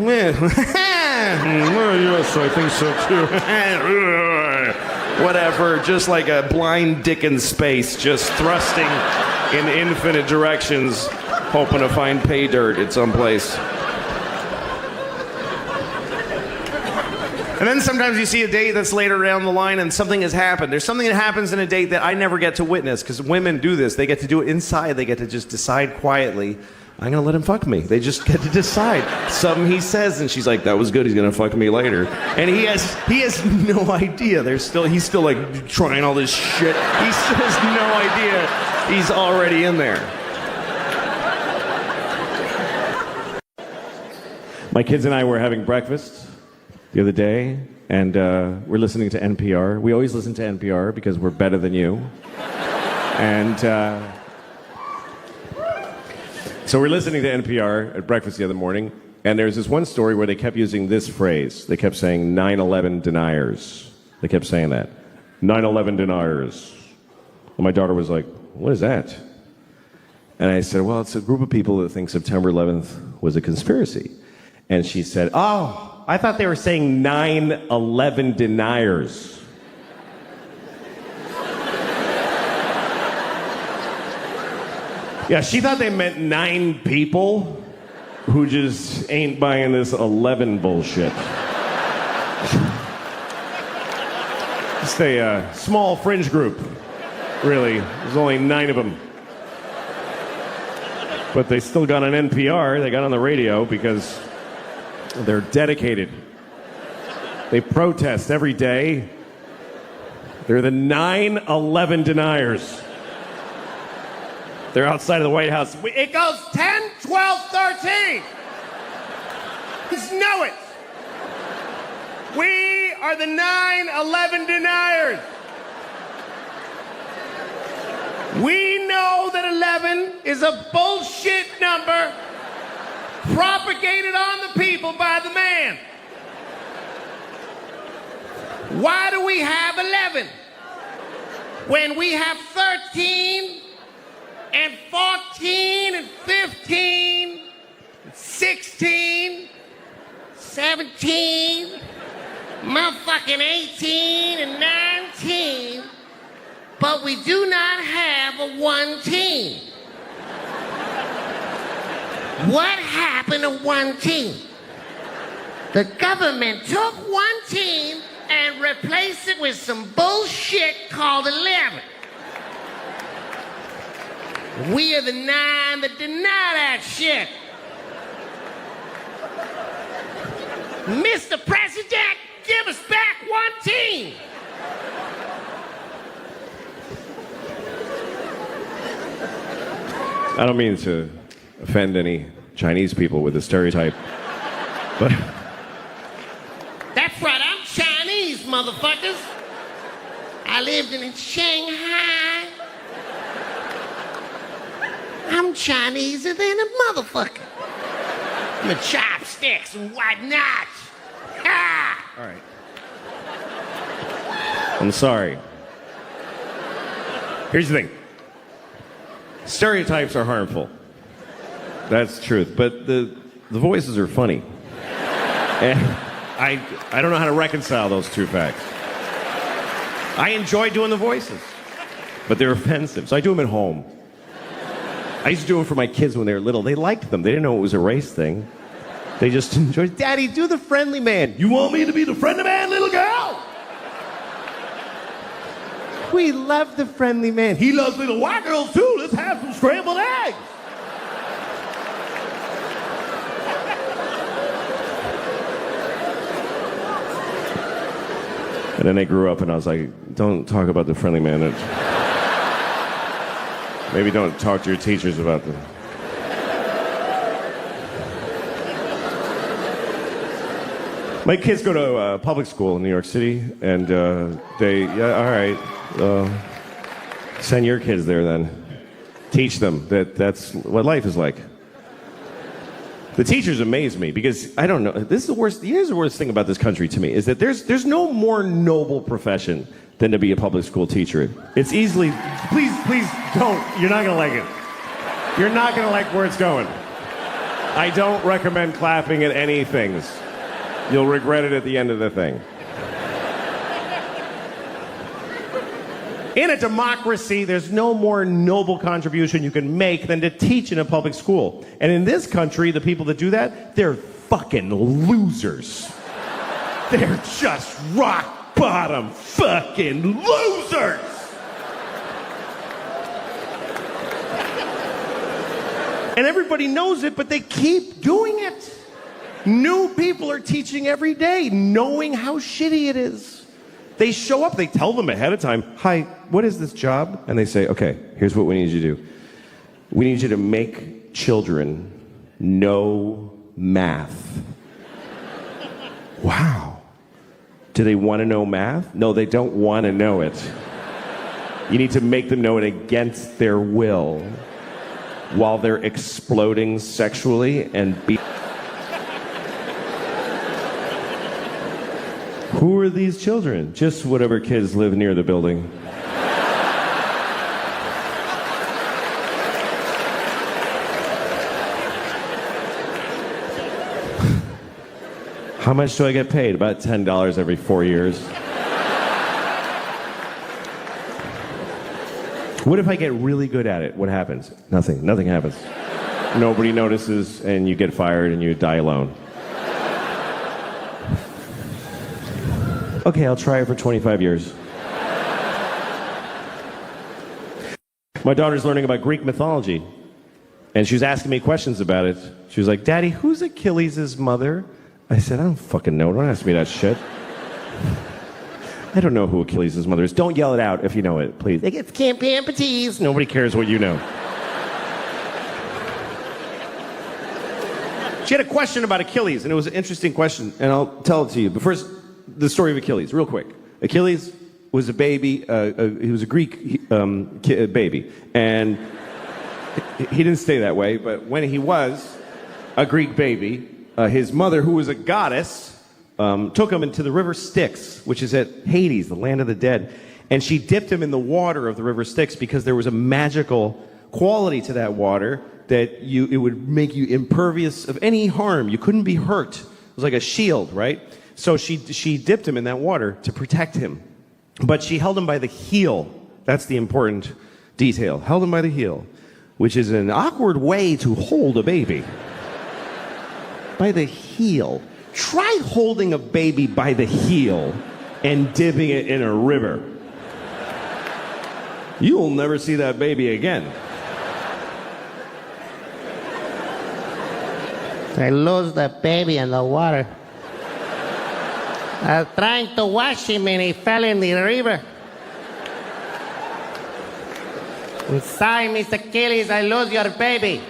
I think so too. Whatever, just like a blind dick in space, just thrusting in infinite directions, hoping to find pay dirt at some place. And then sometimes you see a date that's later down the line and something has happened. There's something that happens in a date that I never get to witness because women do this. They get to do it inside. They get to just decide quietly, I'm going to let him fuck me. They just get to decide. Something he says and she's like, that was good. He's going to fuck me later. And he has no idea. He's still like trying all this shit. He still has no idea he's already in there. My kids and I were having breakfast the other day, and we're listening to NPR. We always listen to NPR because we're better than you. And so we're listening to NPR at breakfast the other morning, and there's this one story where they kept using this phrase. They kept saying 9/11 deniers. They kept saying that. 9/11 deniers. And my daughter was like, what is that? And I said, well, it's a group of people that think September 11th was a conspiracy. And she said, oh, I thought they were saying 9/11 deniers. Yeah, she thought they meant 9 people who just ain't buying this 11 bullshit. Just a small fringe group, really. There's only 9 of them. But they still got on NPR, they got on the radio because they're dedicated. They protest every day. They're the 9/11 deniers. They're outside of the White House. It goes 10, 12, 13. Just know it. We are the 9/11 deniers. We know that 11 is a bullshit number propagated on the people by the man. Why do we have 11 when we have 13 and 14 and 15 and 16, 17, motherfucking 18 and 19, but we do not have a 1 team? What happened to 1 team? The government took 1 team and replaced it with some bullshit called 11. We are the 9 that deny that shit. Mr. President, give us back 1 team. I don't mean to offend any Chinese people with the stereotype, but... That's right, I'm Chinese, motherfuckers. I lived in Shanghai. I'm Chineser than a motherfucker. I'm a chopsticks and whatnot. Ha! All right. I'm sorry. Here's the thing. Stereotypes are harmful. That's the truth. But the voices are funny. And I don't know how to reconcile those two facts. I enjoy doing the voices, but they're offensive. So I do them at home. I used to do them for my kids when they were little. They liked them. They didn't know it was a race thing. They just enjoyed, Daddy, do the friendly man. You want me to be the friendly man, little girl? We love the friendly man. He loves little white girls, too. Let's have some scrambled eggs. And then they grew up, and I was like, don't talk about the friendly man. Maybe don't talk to your teachers about them. My kids go to public school in New York City, and all right, send your kids there then. Teach them that's what life is like. The teachers amaze me because I don't know. This is the worst. Here's the worst thing about this country to me is that there's no more noble profession than to be a public school teacher. It's easily. Please don't. You're not gonna like it. You're not gonna like where it's going. I don't recommend clapping at any things. You'll regret it at the end of the thing. In a democracy, there's no more noble contribution you can make than to teach in a public school. And in this country, the people that do that, they're fucking losers. They're just rock bottom fucking losers. And everybody knows it, but they keep doing it. New people are teaching every day, knowing how shitty it is. They show up, they tell them ahead of time, hi, what is this job? And they say, okay, here's what we need you to do. We need you to make children know math. Wow. Do they want to know math? No, they don't want to know it. You need to make them know it against their will while they're exploding sexually and Who are these children? Just whatever kids live near the building. How much do I get paid? About $10 every 4 years. What if I get really good at it? What happens? Nothing. Nothing happens. Nobody notices, and you get fired, and you die alone. Okay, I'll try it for 25 years. My daughter's learning about Greek mythology, and she was asking me questions about it. She was like, Daddy, who's Achilles' mother? I said, I don't fucking know. Don't ask me that shit. I don't know who Achilles' mother is. Don't yell it out if you know it, please. It's Camp Amputees. Nobody cares what you know. She had a question about Achilles, and it was an interesting question, and I'll tell it to you. But first, the story of Achilles, real quick. Achilles was a baby. He was a Greek baby, and he didn't stay that way. But when he was a Greek baby, his mother, who was a goddess, took him into the river Styx, which is at Hades, the land of the dead, and she dipped him in the water of the river Styx because there was a magical quality to that water that it would make you impervious of any harm. You couldn't be hurt. It was like a shield, right? So she dipped him in that water to protect him. But she held him by the heel. That's the important detail. Held him by the heel, which is an awkward way to hold a baby. By the heel. Try holding a baby by the heel and dipping it in a river. You will never see that baby again. I lost the baby in the water. I was trying to wash him and he fell in the river. I'm sorry, Mr. Achilles, I lost your baby.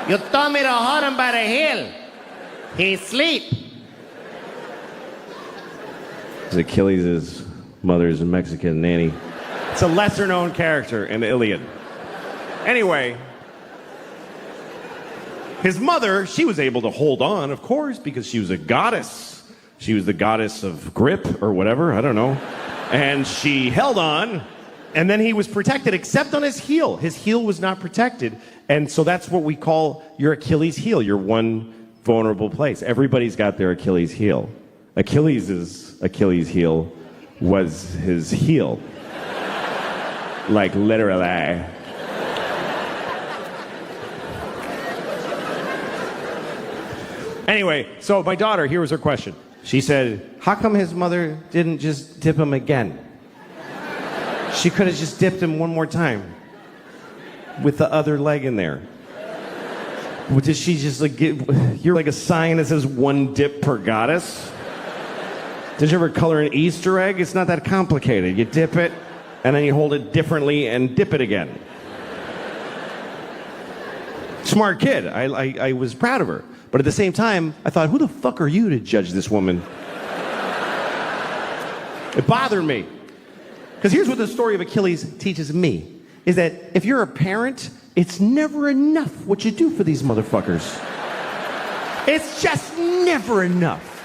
You told me to hold him by the heel. He's asleep. Achilles' mother's Mexican nanny. It's a lesser-known character in the Iliad. Anyway, his mother, she was able to hold on, of course, because she was a goddess. She was the goddess of grip or whatever, I don't know. And she held on, and then he was protected, except on his heel. His heel was not protected, and so that's what we call your Achilles heel, your one vulnerable place. Everybody's got their Achilles heel. Achilles' Achilles heel was his heel. Like literally. Anyway, so my daughter, here was her question. She said, how come his mother didn't just dip him again? She could have just dipped him one more time with the other leg in there. Did she just like you're like a sign that says one dip per goddess? Did you ever color an Easter egg? It's not that complicated. You dip it, and then you hold it differently and dip it again. Smart kid. I was proud of her. But at the same time, I thought, who the fuck are you to judge this woman? It bothered me. Because here's what the story of Achilles teaches me, is that if you're a parent, it's never enough what you do for these motherfuckers. It's just never enough.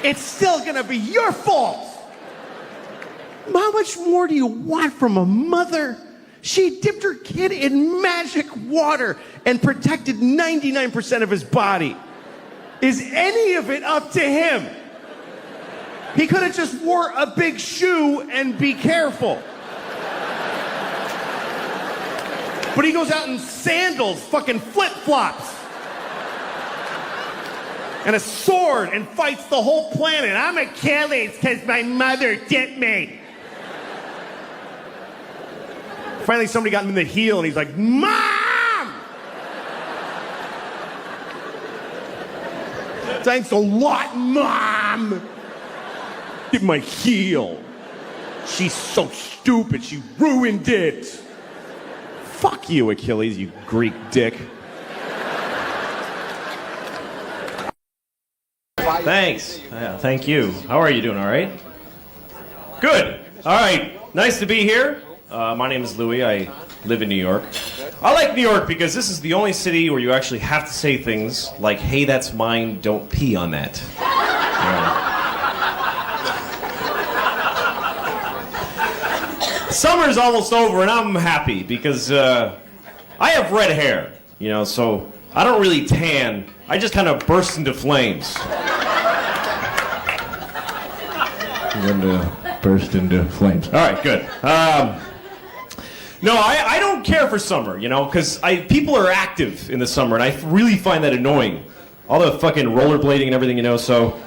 It's still gonna be your fault. How much more do you want from a mother? She dipped her kid in magic water and protected 99% of his body. Is any of it up to him? He could have just wore a big shoe and be careful. But he goes out in sandals, fucking flip-flops, and a sword and fights the whole planet. I'm Achilles because my mother dipped me. Finally, somebody got him in the heel, and he's like, Mom! Thanks a lot, Mom! Get my heel. She's so stupid, she ruined it. Fuck you, Achilles, you Greek dick. Thanks. Yeah, thank you. How are you doing, all right? Good. All right. Nice to be here. My name is Louis. I live in New York. I like New York because this is the only city where you actually have to say things like, hey, that's mine, don't pee on that. Summer's almost over and I'm happy because I have red hair, so I don't really tan. I just kind of burst into flames. I'm going to burst into flames. All right, good. No, I don't care for summer, because people are active in the summer, and I really find that annoying. All the fucking rollerblading and everything, so...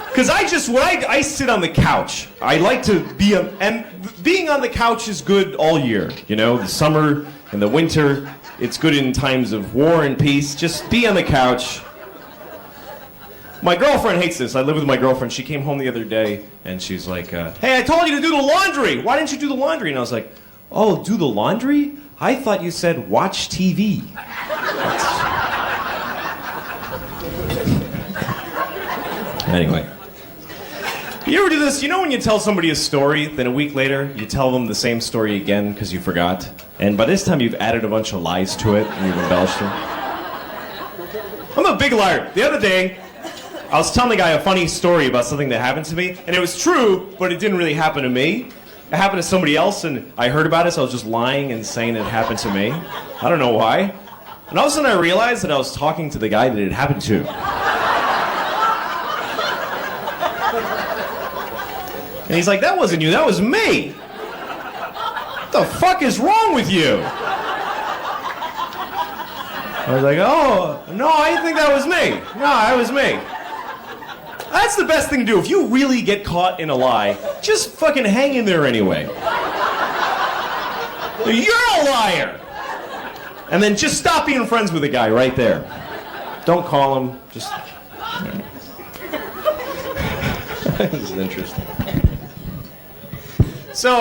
Because when I sit on the couch, I like to be... and being on the couch is good all year, the summer and the winter. It's good in times of war and peace. Just be on the couch. My girlfriend hates this. I live with my girlfriend. She came home the other day, and she's like, hey, I told you to do the laundry. Why didn't you do the laundry? And I was like, oh, do the laundry? I thought you said watch TV. Anyway. You ever do this? When you tell somebody a story, then a week later, you tell them the same story again because you forgot? And by this time, you've added a bunch of lies to it, and you've embellished them. I'm a big liar. The other day, I was telling the guy a funny story about something that happened to me, and it was true, but it didn't really happen to me. It happened to somebody else, and I heard about it, so I was just lying and saying it happened to me. I don't know why. And all of a sudden I realized that I was talking to the guy that it happened to. And he's like, that wasn't you, that was me. What the fuck is wrong with you? I was like, oh, no, I didn't think that was me. No, that was me. That's the best thing to do. If you really get caught in a lie, just fucking hang in there anyway. You're a liar! And then just stop being friends with the guy right there. Don't call him, just... This is interesting. So,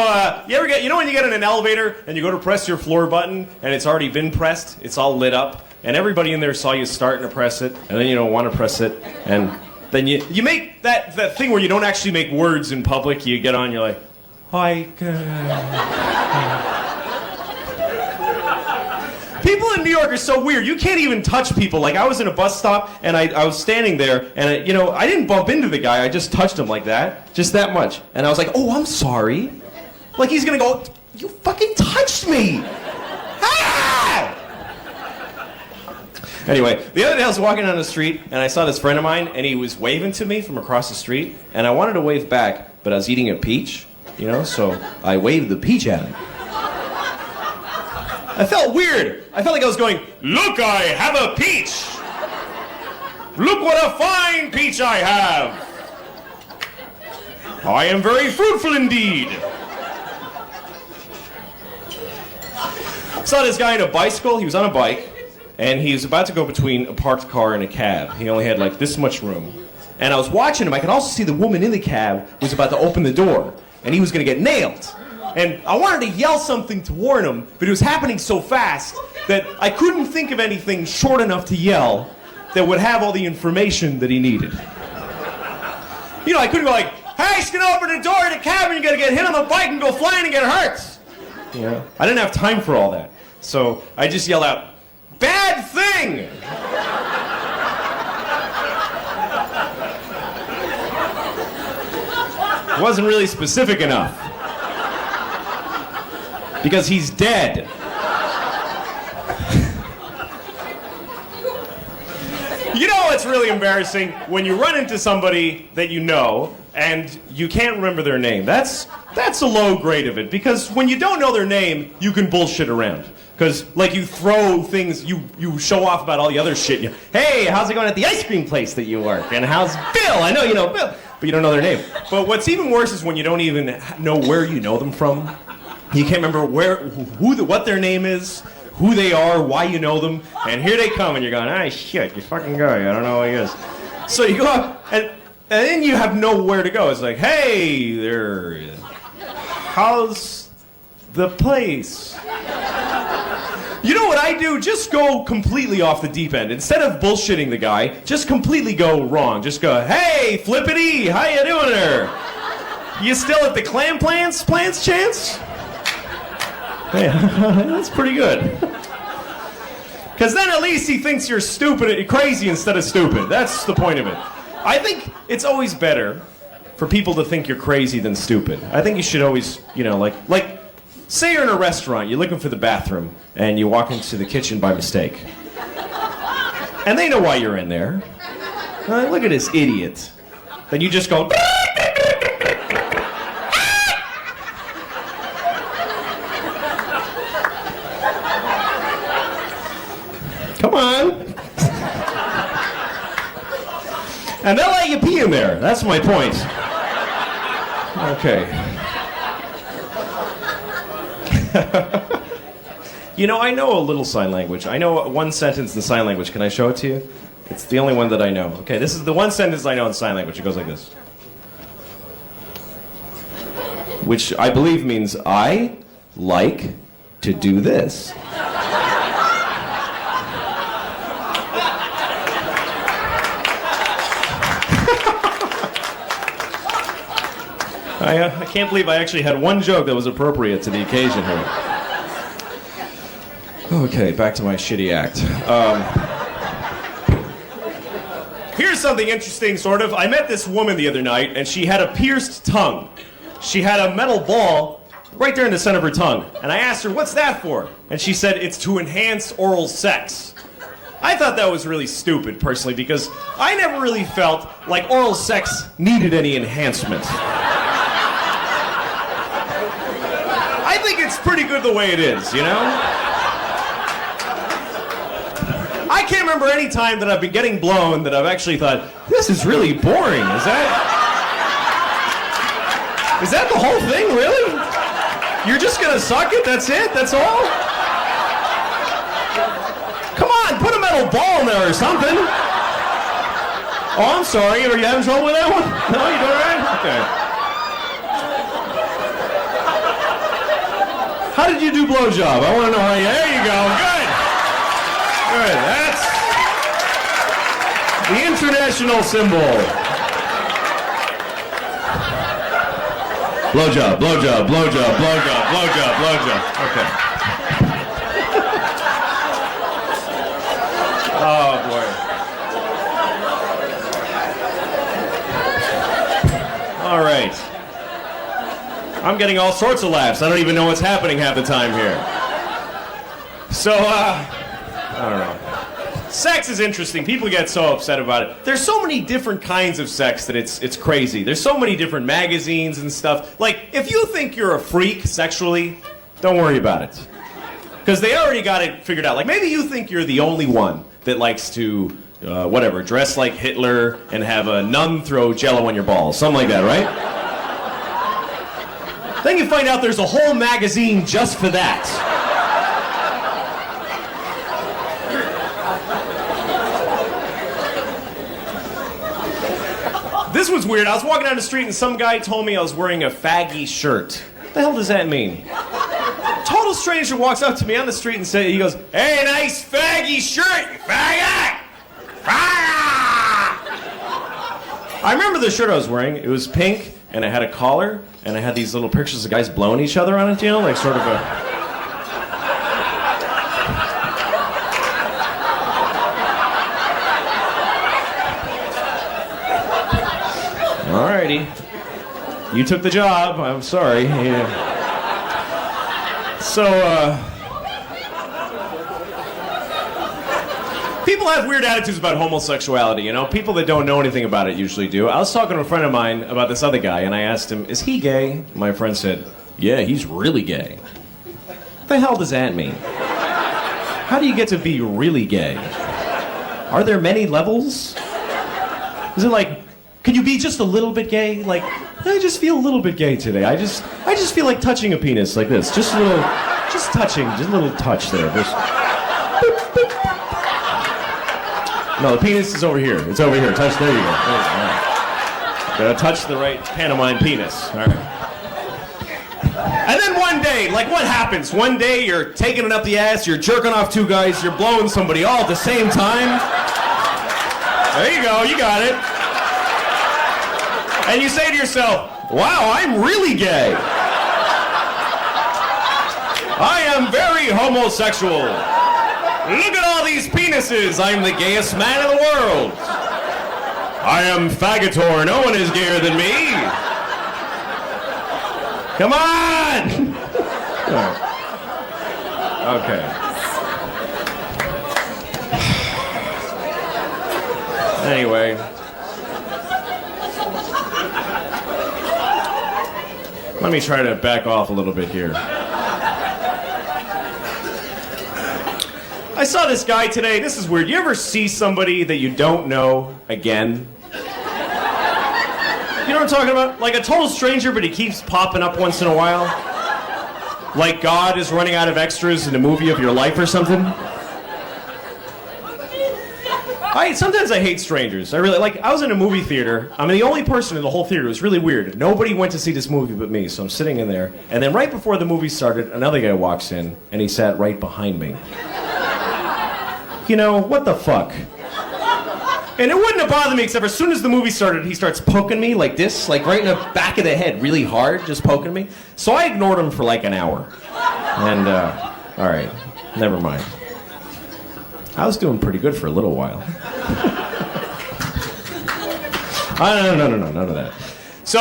you ever when you get in an elevator and you go to press your floor button and it's already been pressed, it's all lit up, and everybody in there saw you starting to press it, and then you don't want to press it, and then you make that thing where you don't actually make words in public. You get on, you're like, hi. People in New York are so weird. You can't even touch people. Like, I was in a bus stop, and I was standing there, and I didn't bump into the guy. I just touched him like that, just that much. And I was like, oh, I'm sorry. Like, he's gonna go, you fucking touched me. Ah! Anyway, the other day I was walking down the street, and I saw this friend of mine, and he was waving to me from across the street, and I wanted to wave back, but I was eating a peach, so I waved the peach at him. I felt weird. I felt like I was going, look, I have a peach. Look what a fine peach I have. I am very fruitful indeed. Saw this guy on a bicycle. He was on a bike, and he was about to go between a parked car and a cab. He only had like this much room. And I was watching him. I could also see the woman in the cab was about to open the door, and he was going to get nailed. And I wanted to yell something to warn him, but it was happening so fast that I couldn't think of anything short enough to yell that would have all the information that he needed. You know, I couldn't go like, hey, just gonna open the door of the cabin, you're gonna get hit on the bike and go flying and get hurt. You know, I didn't have time for all that. So I just yelled out, bad thing! Wasn't really specific enough. Because he's dead. You know what's really embarrassing? When you run into somebody that you know and you can't remember their name. That's a low grade of it, because when you don't know their name, you can bullshit around. Because, like, you throw things, you show off about all the other shit. Hey, how's it going at the ice cream place that you work? And how's Bill? I know you know Bill. But you don't know their name. But what's even worse is when you don't even know where you know them from. You can't remember what their name is, who they are, why you know them, and here they come, and you're going, ah, shit, you fucking guy, I don't know who he is. So you go up, and then you have nowhere to go. It's like, hey there, how's the place? You know what I do? Just go completely off the deep end. Instead of bullshitting the guy, just completely go wrong. Just go, hey, Flippity, how you doing there? You still at the clam plants chance? Yeah, that's pretty good. Because then at least he thinks you're stupid, crazy instead of stupid. That's the point of it. I think it's always better for people to think you're crazy than stupid. I think you should always, you know, like say you're in a restaurant, you're looking for the bathroom, and you walk into the kitchen by mistake. And they know why you're in there. Look at this idiot. Then you just go... Come on. And they'll let you pee in there. That's my point. Okay. You know, I know a little sign language. I know one sentence in sign language. Can I show it to you? It's the only one that I know. Okay, this is the one sentence I know in sign language. It goes like this. Which I believe means, I like to do this. I can't believe I actually had one joke that was appropriate to the occasion here. Okay, back to my shitty act. Here's something interesting, sort of. I met this woman the other night, and she had a pierced tongue. She had a metal ball right there in the center of her tongue. And I asked her, what's that for? And she said, it's to enhance oral sex. I thought that was really stupid, personally, because I never really felt like oral sex needed any enhancement. I think it's pretty good the way it is, you know? I can't remember any time that I've been getting blown that I've actually thought, this is really boring. Is that the whole thing, really? You're just gonna suck it? That's it? That's all? Come on, put a metal ball in there or something. Oh, I'm sorry. Are you having trouble with that one? No, you doing all right? Okay. How did you do blowjob? I want to know how you... There you go. Good. Good. That's the international symbol. Blowjob, blowjob, blowjob, blowjob, blowjob, blowjob. Okay. Oh, boy. All right. I'm getting all sorts of laughs. I don't even know what's happening half the time here. So, I don't know. Sex is interesting. People get so upset about it. There's so many different kinds of sex that it's crazy. There's so many different magazines and stuff. Like, if you think you're a freak sexually, don't worry about it. Because they already got it figured out. Like, maybe you think you're the only one that likes to, dress like Hitler and have a nun throw Jell-O on your balls. Something like that, right? Then you find out there's a whole magazine just for that. This was weird. I was walking down the street and some guy told me I was wearing a faggy shirt. What the hell does that mean? Total stranger walks up to me on the street and he goes, hey, nice faggy shirt, you faggot! I remember the shirt I was wearing. It was pink, and it had a collar, and I had these little pictures of guys blowing each other on it, you know, like sort of a... Alrighty. You took the job. I'm sorry. Yeah. So, people have weird attitudes about homosexuality, you know? People that don't know anything about it usually do. I was talking to a friend of mine about this other guy, and I asked him, is he gay? My friend said, yeah, he's really gay. What the hell does that mean? How do you get to be really gay? Are there many levels? Is it like, can you be just a little bit gay? Like, I just feel a little bit gay today. I just feel like touching a penis like this. Just a little, just touching, just a little touch there. Just, boop, boop. No, the penis is over here. It's over here. Touch, there you go. There you go. All right. Gotta touch the right pantomime penis. All right. And then one day, like what happens? One day you're taking it up the ass, you're jerking off two guys, you're blowing somebody all at the same time. There you go, you got it. And you say to yourself, wow, I'm really gay. I am very homosexual. Look at all these penises. I'm the gayest man in the world. I am faggotor. No one is gayer than me. Come on! Okay. Anyway. Let me try to back off a little bit here. I saw this guy today. This is weird. You ever see somebody that you don't know again? You know what I'm talking about? Like a total stranger, but he keeps popping up once in a while. Like God is running out of extras in a movie of your life or something. Sometimes I hate strangers. I really, like, I was in a movie theater. I'm the only person in the whole theater. It was really weird. Nobody went to see this movie but me, so I'm sitting in there. And then right before the movie started, another guy walks in, and he sat right behind me. You know, what the fuck? And it wouldn't have bothered me, except for as soon as the movie started, he starts poking me like this, like right in the back of the head, really hard, just poking me. So I ignored him for like an hour. And, all right, never mind. I was doing pretty good for a little while. No, none of that. So,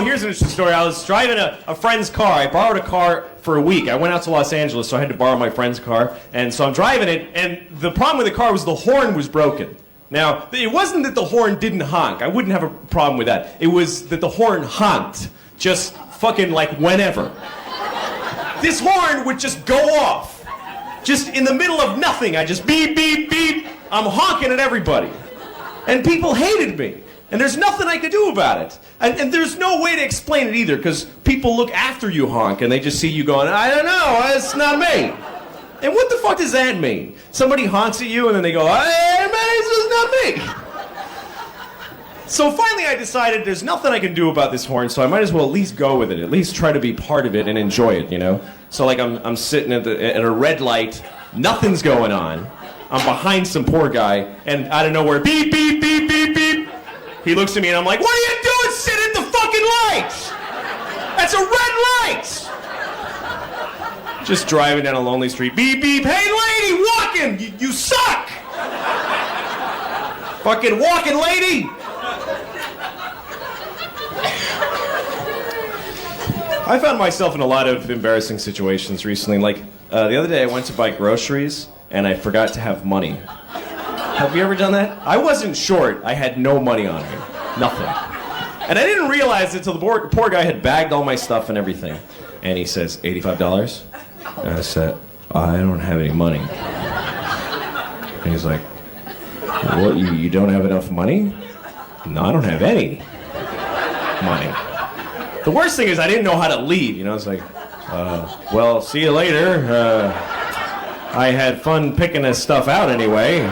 here's an interesting story. I was driving a friend's car. I borrowed a car for a week. I went out to Los Angeles, so I had to borrow my friend's car. And so I'm driving it, and the problem with the car was the horn was broken. Now, it wasn't that the horn didn't honk. I wouldn't have a problem with that. It was that the horn honked. Just fucking like whenever. This horn would just go off. Just in the middle of nothing. I just beep, beep, beep. I'm honking at everybody. And people hated me. And there's nothing I could do about it. And there's no way to explain it either, because people look after you honk and they just see you going, I don't know, it's not me. And what the fuck does that mean? Somebody honks at you and then they go, hey, man, it's just not me. So finally I decided there's nothing I can do about this horn, so I might as well at least go with it, at least try to be part of it and enjoy it, you know? So like I'm sitting at a red light, nothing's going on. I'm behind some poor guy, and out of nowhere, beep, beep, beep, beep, beep. He looks at me and I'm like, what are you doing? Sit at the fucking light! That's a red light! Just driving down a lonely street, beep, beep, hey lady, walking! You suck! Fucking walking lady! I found myself in a lot of embarrassing situations recently. Like, the other day I went to buy groceries and I forgot to have money. Have you ever done that? I wasn't short. I had no money on me. Nothing. And I didn't realize it until the poor guy had bagged all my stuff and everything. And he says, $85? And I said, I don't have any money. And he's like, what, you don't have enough money? No, I don't have any money. The worst thing is I didn't know how to leave. You know, it's like, well, see you later. I had fun picking this stuff out anyway.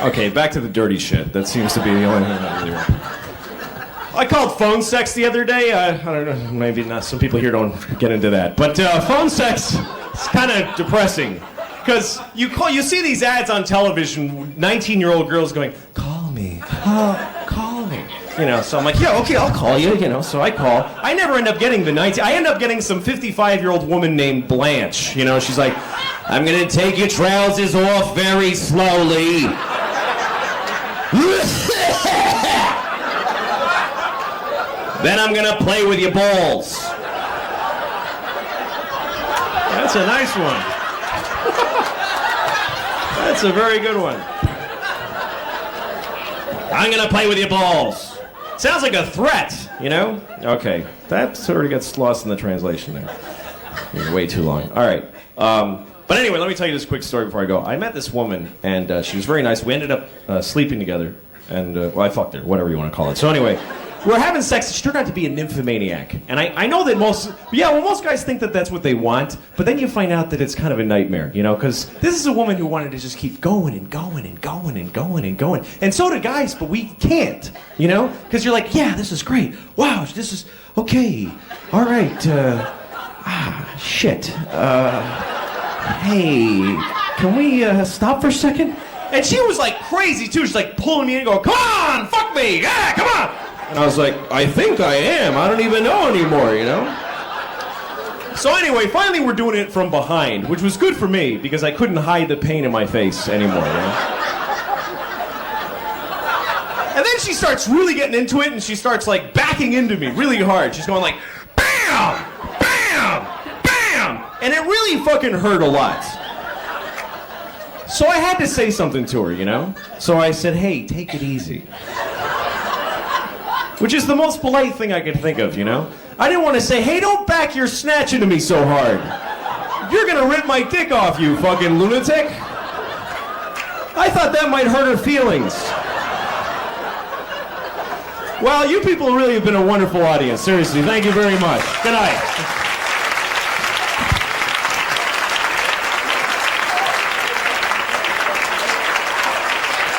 Okay, back to the dirty shit. That seems to be the only thing that really works. I called phone sex the other day. I don't know, maybe not. Some people here don't get into that. But phone sex is kind of depressing. Because you see these ads on television, 19-year-old girls going, call me, call me. You know, so I'm like, yeah, okay, I'll call you, you know, so I call. I never end up getting the 19, I end up getting some 55-year-old woman named Blanche. You know, she's like, I'm gonna take your trousers off very slowly. Then I'm gonna play with your balls. That's a nice one. That's a very good one. I'm gonna play with your balls. Sounds like a threat, you know? Okay, that sort of gets lost in the translation there. You're way too long. All right. But anyway, let me tell you this quick story before I go. I met this woman, and she was very nice. We ended up sleeping together, and, well, I fucked her, whatever you want to call it. So anyway, we were having sex. She turned out to be a nymphomaniac. And I know that most guys think that that's what they want, but then you find out that it's kind of a nightmare, you know, because this is a woman who wanted to just keep going and going and going and going and going. And so do guys, but we can't, you know, because you're like, yeah, this is great. Wow, this is, okay, all right, shit. Hey, can we stop for a second? And she was like crazy too. She's like pulling me in and going, come on, fuck me, yeah, come on. And I was like, I think I am. I don't even know anymore, you know? So anyway, finally we're doing it from behind, which was good for me because I couldn't hide the pain in my face anymore, you know? And then she starts really getting into it and she starts like backing into me really hard. She's going like, bam, bam, bam. And it really fucking hurt a lot. So I had to say something to her, you know? So I said, hey, take it easy. Which is the most polite thing I could think of, you know? I didn't want to say, hey, don't back your snatch into me so hard. You're gonna rip my dick off, you fucking lunatic. I thought that might hurt her feelings. Well, you people really have been a wonderful audience. Seriously, thank you very much. Good night.